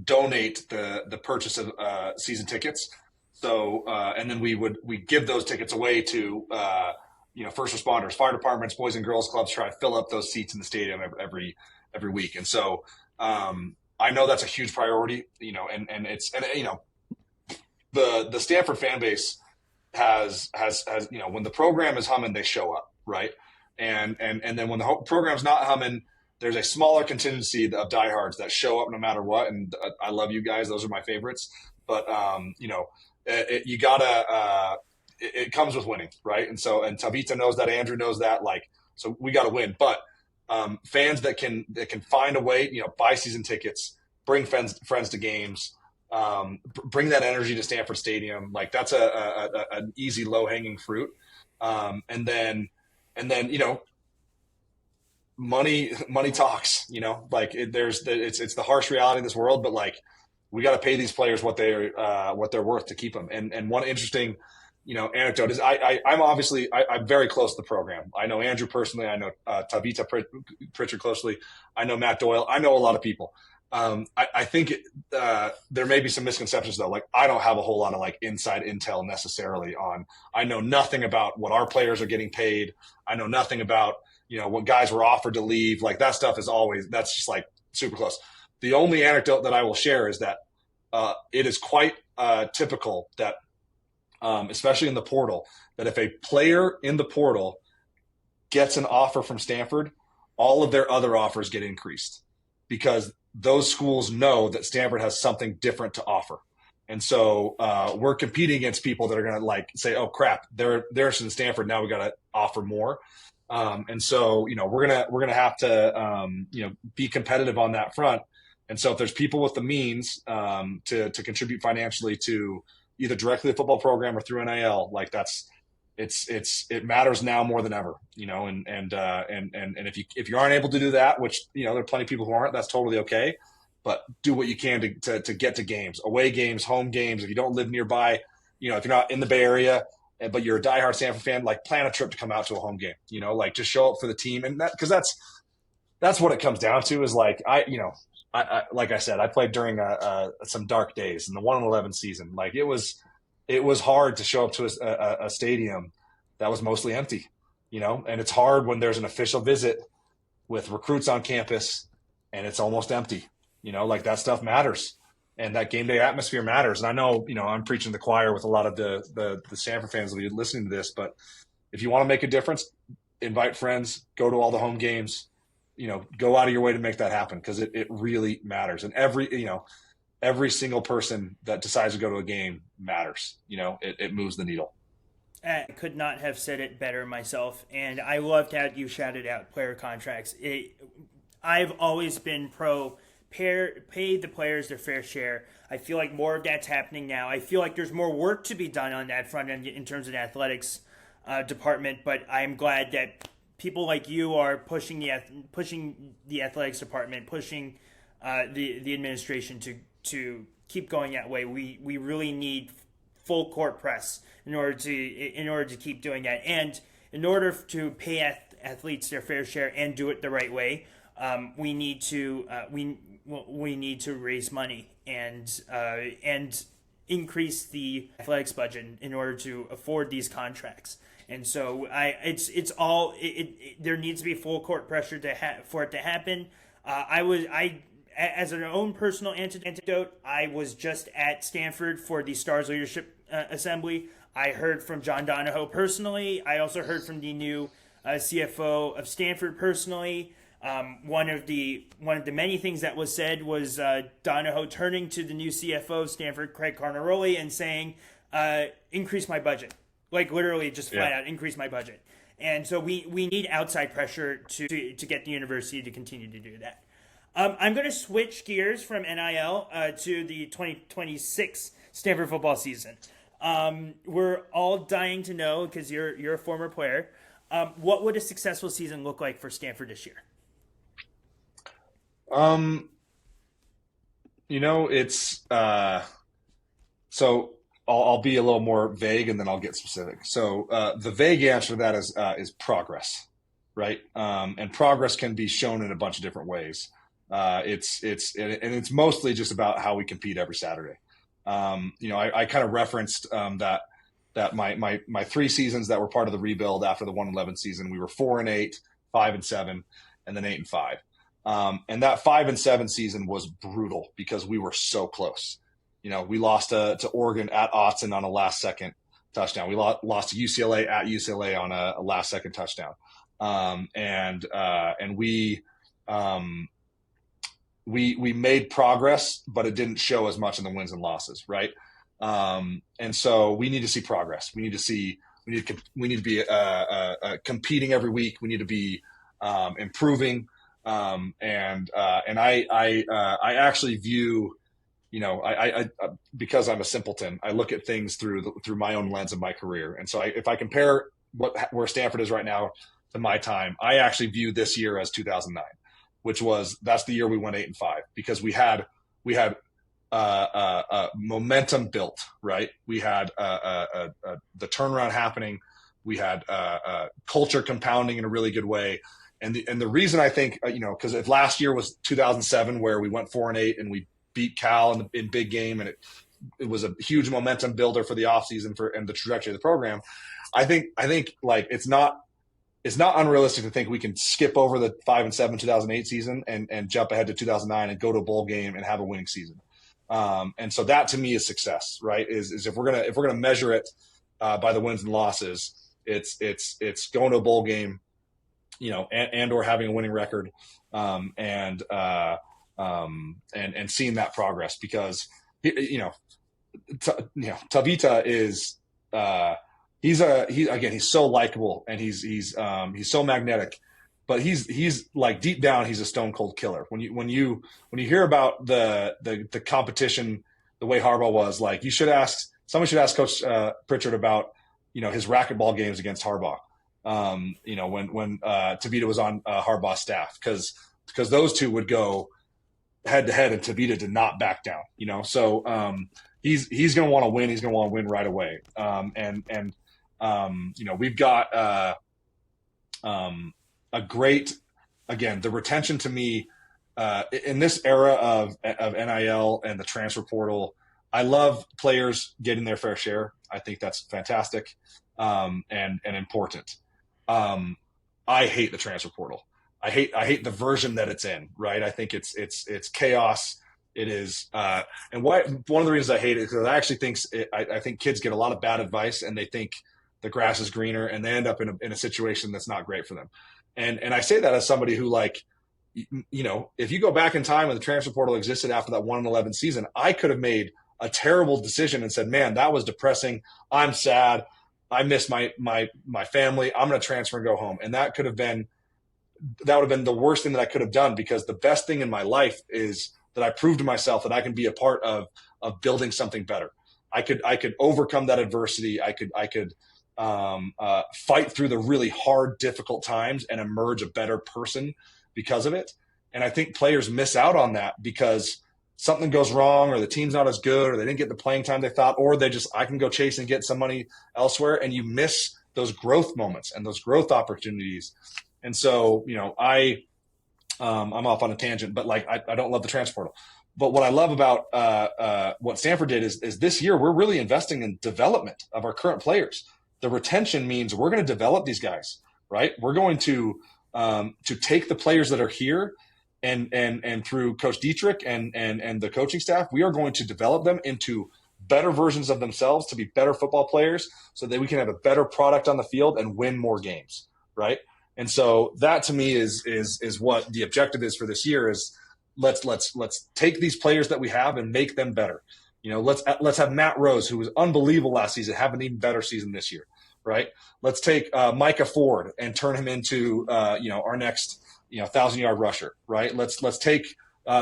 donate the purchase of season tickets. So and then we give those tickets away to first responders, fire departments, boys and girls clubs, try to fill up those seats in the stadium every week. And so I know that's a huge priority, the Stanford fan base has when the program is humming, they show up, right? And then when the program's not humming, there's a smaller contingency of diehards that show up no matter what. And I love you guys; those are my favorites. But you gotta. It comes with winning, right? And Tavita knows that, Andrew knows that. So we got to win. But fans that can find a way, buy season tickets, bring friends to games. Bring that energy to Stanford Stadium. That's an easy, low hanging fruit. And then, money talks, it's the harsh reality of this world, but we got to pay these players what they're worth to keep them. And one interesting, anecdote is I'm very close to the program. I know Andrew personally. I know Tavita Pritchard closely. I know Matt Doyle. I know a lot of people. I think there may be some misconceptions though. I don't have a whole lot of inside intel necessarily on. I know nothing about what our players are getting paid. I know nothing about what guys were offered to leave. That stuff is that's just super close. The only anecdote that I will share is that it is quite typical that, especially in the portal, that if a player in the portal gets an offer from Stanford, all of their other offers get increased because those schools know that Stanford has something different to offer. And so we're competing against people that are going to say, oh crap, they're interested in Stanford. Now we got to offer more. And so, we're going to have to, be competitive on that front. And so if there's people with the means to contribute financially to either directly the football program or through NIL, it matters now more than ever, and if you aren't able to do that, which, there are plenty of people who aren't, that's totally okay, but do what you can to get to games, away games, home games. If you don't live nearby, if you're not in the Bay Area, but you're a diehard Stanford fan, plan a trip to come out to a home game, just show up for the team. And because that's what it comes down to is like I said, I played during some dark days in the 1-11 season. It was hard to show up to a stadium that was mostly empty, and it's hard when there's an official visit with recruits on campus and it's almost empty, that stuff matters, and that game day atmosphere matters. And I know, I'm preaching to the choir with a lot of the Stanford fans that are listening to this, but if you want to make a difference, invite friends, go to all the home games, go out of your way to make that happen, because it really matters. And every single person that decides to go to a game matters. It moves the needle. I could not have said it better myself, and I loved how you shouted out player contracts. I've always been pro pay the players their fair share. I feel like more of that's happening now. I feel like there's more work to be done on that front end in terms of the athletics department, but I'm glad that people like you are pushing the athletics department, pushing the administration to keep going that way. We really need full court press in order to keep doing that, and in order to pay athletes their fair share and do it the right way, we need to raise money. and increase the athletics budget in order to afford these contracts. And so there needs to be full court pressure for it to happen. As an own personal anecdote, I was just at Stanford for the Stars Leadership Assembly. I heard from John Donahoe personally. I also heard from the new CFO of Stanford personally. One of the many things that was said was Donahoe turning to the new CFO of Stanford, Craig Carnaroli, and saying, increase my budget. Like literally just flat out increase my budget. And so we need outside pressure to get the university to continue to do that. I'm going to switch gears from NIL to the 2026 Stanford football season. We're all dying to know, because you're a former player, what would a successful season look like for Stanford this year? It's so I'll be a little more vague and then I'll get specific. So the vague answer to that is progress, right? And progress can be shown in a bunch of different ways. It's mostly just about how we compete every Saturday. I kind of referenced that my 3 seasons that were part of the rebuild after the 1-11 season, we were 4-8, 5-7, and then 8-5. And that 5-7 season was brutal because we were so close. We lost to Oregon at Autzen on a last-second touchdown. We lost to UCLA at UCLA on a last-second touchdown. And we made progress, but it didn't show as much in the wins and losses, right? And so we need to see progress. We need to be competing every week. We need to be improving. And I actually view, I because I'm a simpleton, I look at things through my own lens of my career. And so if I compare where Stanford is right now to my time, I actually view this year as 2009, that's the year we went 8-5 because we had momentum built, right? We had the turnaround happening. We had culture compounding in a really good way. And the reason I think, because if last year was 2007 where we went 4-8 and we beat Cal in big game and it was a huge momentum builder for the offseason and the trajectory of the program, I think like it's not unrealistic to think we can skip over the 5-7 2008 season and jump ahead to 2009 and go to a bowl game and have a winning season. And so that to me is success, right? Is if we're gonna measure it by the wins and losses, it's going to a bowl game, and or having a winning record, and seeing that progress because Tavita is he's so likable and he's so magnetic, but he's like deep down he's a stone cold killer. When you hear about the competition, the way Harbaugh was, like somebody should ask Coach Pritchard about his racquetball games against Harbaugh. When Tavita was on Harbaugh's staff, because those two would go head to head and Tavita did not back down, so he's going to want to win. He's going to want to win right away. We've got a great, again, the retention to me in this era of NIL and the transfer portal. I love players getting their fair share. I think that's fantastic and important. I hate the transfer portal. I hate the version that it's in, right? I think it's chaos. It is, and one of the reasons I hate it is because I actually I think kids get a lot of bad advice and they think the grass is greener and they end up in a situation that's not great for them. And I say that as somebody who, like, if you go back in time when the transfer portal existed after that 1-11 season, I could have made a terrible decision and said, man, that was depressing. I'm sad. I miss my family. I'm going to transfer and go home. And that would have been the worst thing that I could have done, because the best thing in my life is that I proved to myself that I can be a part of building something better. I could overcome that adversity. I could fight through the really hard, difficult times and emerge a better person because of it. And I think players miss out on that because something goes wrong, or the team's not as good, or they didn't get the playing time they thought, or I can go chase and get some money elsewhere. And you miss those growth moments and those growth opportunities. And so, I'm off on a tangent, but like, I don't love the transfer portal. but what I love about what Stanford did is this year we're really investing in development of our current players. The retention means we're going to develop these guys, right? We're going to take the players that are here and through Coach Dietrich and the coaching staff, we are going to develop them into better versions of themselves to be better football players so that we can have a better product on the field and win more games, right? And so that to me is what the objective is for this year is let's take these players that we have and make them better. You know, let's have Matt Rose, who was unbelievable last season, have an even better season this year, right? Let's take Micah Ford and turn him into our next 1,000-yard rusher, right? Let's take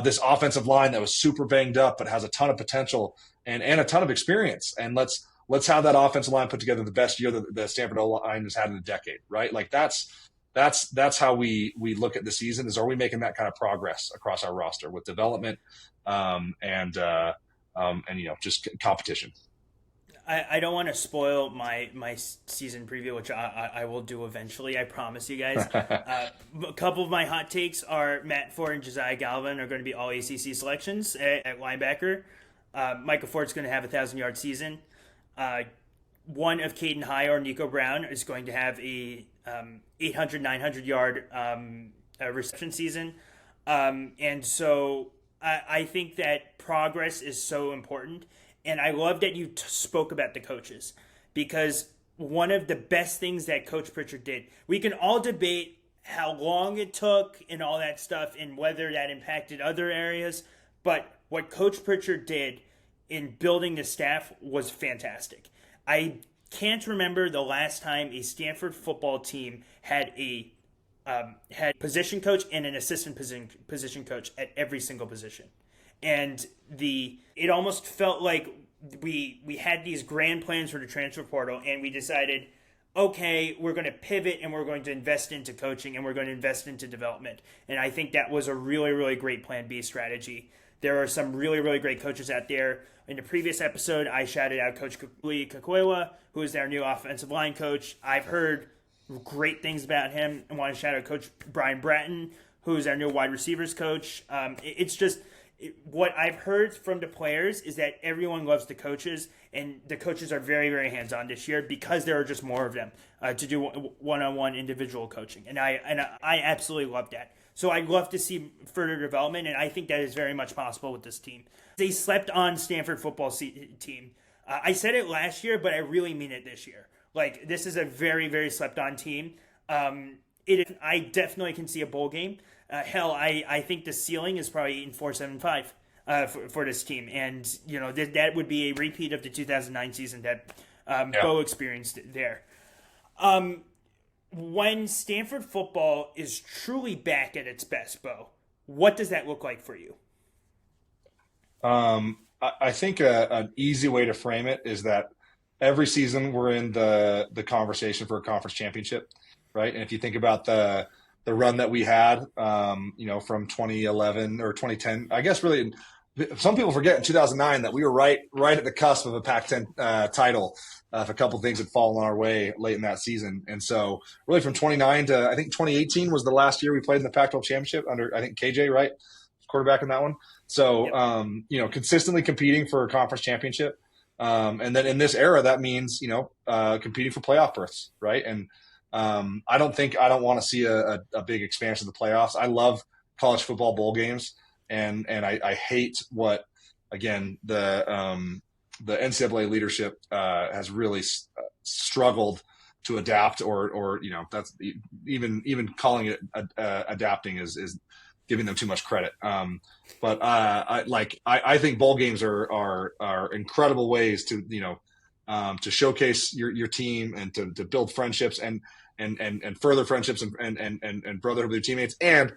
this offensive line that was super banged up but has a ton of potential and a ton of experience, and let's have that offensive line put together the best year that the Stanford O-line has had in a decade, right? Like that's how we look at the season is, are we making that kind of progress across our roster with development and just competition. I don't want to spoil my season preview, which I will do eventually. I promise you guys. A couple of my hot takes are Matt Ford and Josiah Galvin are going to be all ACC selections at linebacker. Micah Ford's going to have a 1,000-yard season. One of Caden High or Nico Brown is going to have a 800, 900-yard reception season. And so I think that progress is so important. And I love that you spoke about the coaches, because one of the best things that Coach Pritchard did, we can all debate how long it took and all that stuff and whether that impacted other areas, but what Coach Pritchard did in building the staff was fantastic. I can't remember the last time a Stanford football team had a position coach and an assistant position coach at every single position. And it almost felt like we had these grand plans for the transfer portal, and we decided, okay, we're going to pivot and we're going to invest into coaching and we're going to invest into development. And I think that was a really, really great Plan B strategy. There are some really, really great coaches out there. In the previous episode, I shouted out Coach Lee Kakwela, who is their new offensive line coach. I've heard great things about him. I want to shout out Coach Brian Bratton, who is our new wide receivers coach. What I've heard from the players is that everyone loves the coaches, and the coaches are very, very hands-on this year because there are just more of them to do one-on-one individual coaching. And I absolutely love that. So I'd love to see further development, and I think that is very much possible with this team. They slept on Stanford football team. I said it last year, but I really mean it this year. Like, this is a very, very slept-on team. I definitely can see a bowl game. I think the ceiling is probably 8-4, 7-5 for this team. And, that would be a repeat of the 2009 season that Bo experienced there. When Stanford football is truly back at its best, Bo, what does that look like for you? I think an easy way to frame it is that every season we're in the conversation for a conference championship, right? And if you think about the run that we had, from 2011 or 2010, I guess really some people forget in 2009 that we were right at the cusp of a Pac-10 title. If a couple things had fallen our way late in that season. And so really from 29 to I think 2018 was the last year we played in the Pac-12 championship under, I think, KJ, right? Quarterback in that one. So, yep. Consistently competing for a conference championship. And then in this era, that means, competing for playoff berths, right? And I don't want to see a big expansion of the playoffs. I love college football bowl games, and I hate what, again, the NCAA leadership has really struggled to adapt, or that's even calling it adapting is giving them too much credit. But I think bowl games are incredible ways to showcase your team and to build friendships and further friendships and brotherhood with your teammates. And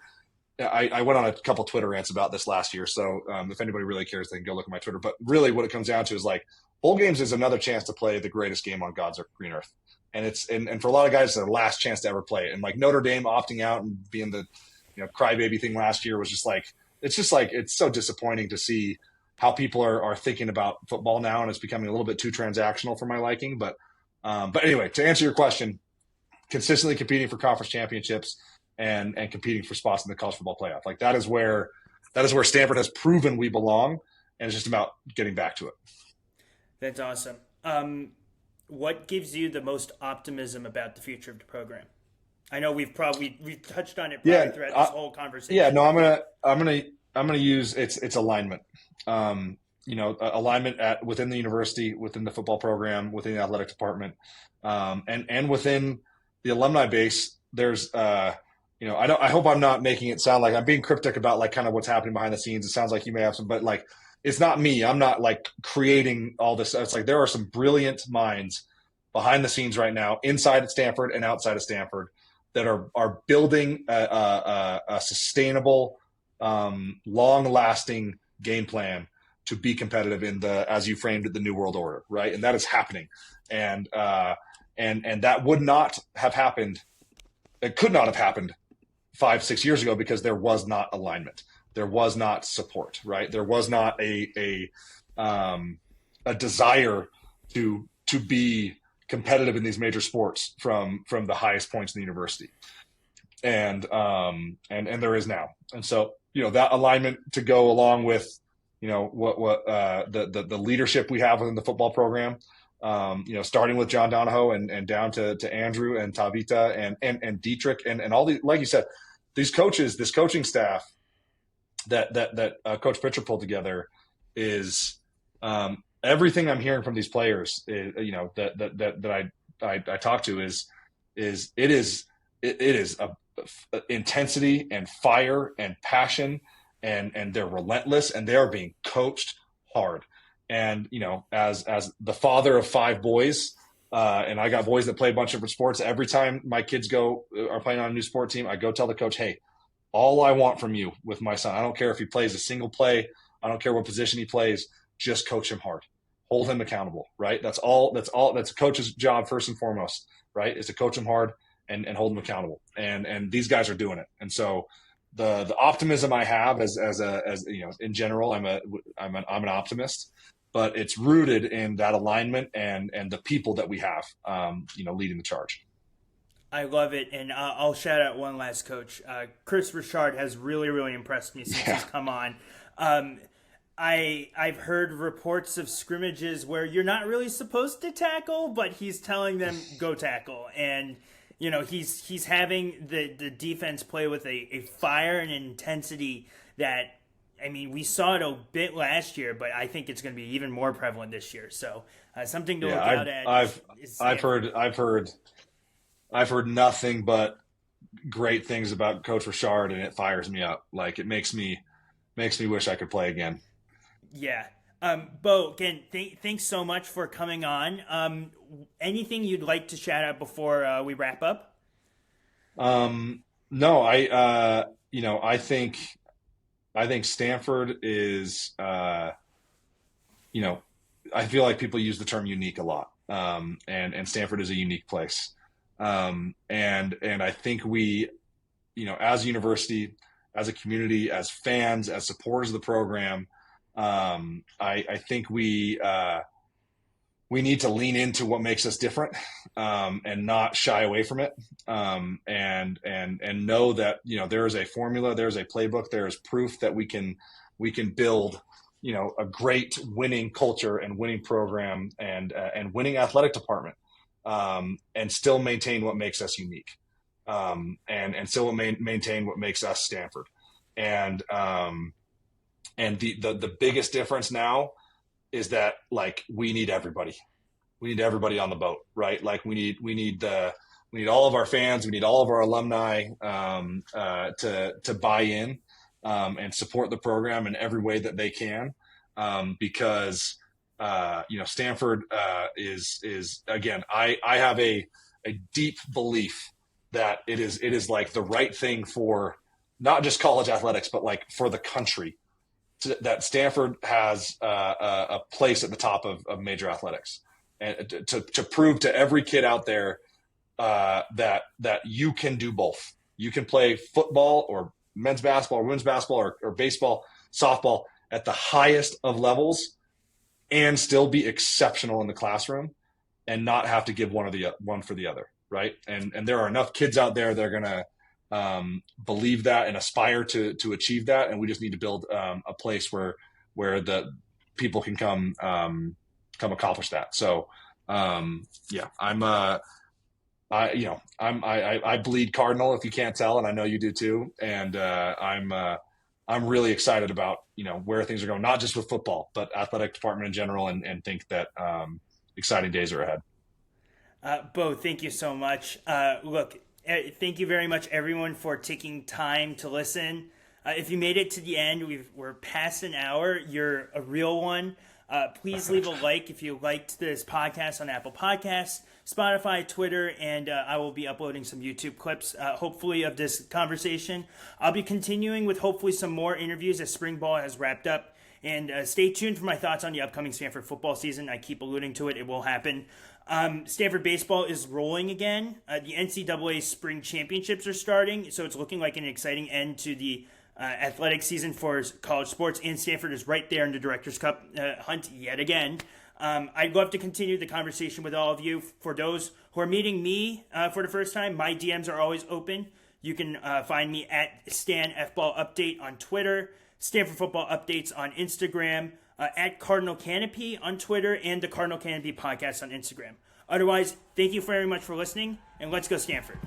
I went on a couple Twitter rants about this last year. So if anybody really cares, they can go look at my Twitter. But really what it comes down to is bowl games is another chance to play the greatest game on God's green earth. And and for a lot of guys, it's their last chance to ever play it. And Notre Dame opting out and being the, crybaby thing last year was just it's so disappointing to see how people are thinking about football now. And it's becoming a little bit too transactional for my liking. But anyway, to answer your question, consistently competing for conference championships and competing for spots in the college football playoff. That is where where Stanford has proven we belong, and it's just about getting back to it. That's awesome. What gives you the most optimism about the future of the program? I know we've touched on it throughout this whole conversation. Yeah, no, I'm gonna use it's alignment. Alignment within the university, within the football program, within the athletic department, and within the alumni base. There's I hope I'm not making it sound like I'm being cryptic about like kind of what's happening behind the scenes. It sounds like you may have some, but like it's not me. I'm not like creating all this. It's like there are some brilliant minds behind the scenes right now, inside at Stanford and outside of Stanford, that are building a sustainable, long-lasting game plan to be competitive in as you framed it, the New World Order, right? And that is happening, and that would not have happened. It could not have happened 5-6 years ago because there was not alignment, there was not support, right? There was not a desire to be competitive in these major sports from the highest points in the university, and there is now. And so that alignment to go along with the leadership we have within the football program, starting with John Donahoe and down to Andrew and Tavita and Dietrich and all these, like you said, these coaches, this coaching staff that Coach Pritchard pulled together is everything I'm hearing from these players, that I talk to is a intensity and fire and passion, and they're relentless, and they are being coached hard. And as the father of 5 boys, and I got boys that play a bunch of different sports. Every time my kids are playing on a new sport team, I go tell the coach, hey, all I want from you with my son, I don't care if he plays a single play, I don't care what position he plays, just coach him hard. Hold him accountable, right? That's a coach's job first and foremost, right? Is to coach him hard and hold him accountable. And these guys are doing it. And so the optimism I have as in general, I'm an optimist, but it's rooted in that alignment and the people that we have, leading the charge. I love it, and I'll shout out one last coach. Chris Richard has really, really impressed me since he's come on. I've heard reports of scrimmages where you're not really supposed to tackle, but he's telling them go tackle, and he's having the defense play with a fire and intensity that, I mean, we saw it a bit last year, but I think it's going to be even more prevalent this year. So something to look out at. I've heard nothing but great things about Coach Richard, and it fires me up. Like, it makes me wish I could play again. Yeah. Bo, again, thanks so much for coming on. Anything you'd like to shout out before we wrap up? No, I think Stanford is, I feel like people use the term unique a lot. And Stanford is a unique place. And I think we, as a university, as a community, as fans, as supporters of the program, I think we need to lean into what makes us different, and not shy away from it. And know that, there is a formula, there's a playbook, there is proof that we can build, a great winning culture and winning program and winning athletic department, and still maintain what makes us unique, and still maintain what makes us Stanford. And the biggest difference now is that, like, we need everybody. We need everybody on the boat, right? Like, we need all of our fans, we need all of our alumni to buy in and support the program in every way that they can, because Stanford is again, I have a deep belief that it is like the right thing for not just college athletics, but like for the country, that Stanford has a place at the top of major athletics, and to prove to every kid out there that you can do both. You can play football or men's basketball or women's basketball or baseball, softball at the highest of levels and still be exceptional in the classroom and not have to give one for the other, right? And there are enough kids out there that are going believe that and aspire to achieve that. And we just need to build a place where the people can come accomplish that. So I bleed Cardinal, if you can't tell, and I know you do too. And I'm really excited about, where things are going, not just with football, but athletic department in general, and think that exciting days are ahead. Bo, thank you so much. Look, thank you very much, everyone, for taking time to listen. If you made it to the end, we're past an hour. You're a real one. Please leave a like if you liked this podcast on Apple Podcasts, Spotify, Twitter, and I will be uploading some YouTube clips, hopefully, of this conversation. I'll be continuing with hopefully some more interviews as spring ball has wrapped up. And stay tuned for my thoughts on the upcoming Stanford football season. I keep alluding to it. It will happen. Stanford baseball is rolling again. The NCAA spring championships are starting, so it's looking like an exciting end to the athletic season for college sports, and Stanford is right there in the Director's Cup hunt yet again. I'd love to continue the conversation with all of you. For those who are meeting me for the first time, my DMs are always open. You can find me at Stan Fball Update on Twitter, Stanford Football Updates on Instagram, at Cardinal Canopy on Twitter, and the Cardinal Canopy Podcast on Instagram. Otherwise, thank you very much for listening, and let's go Stanford.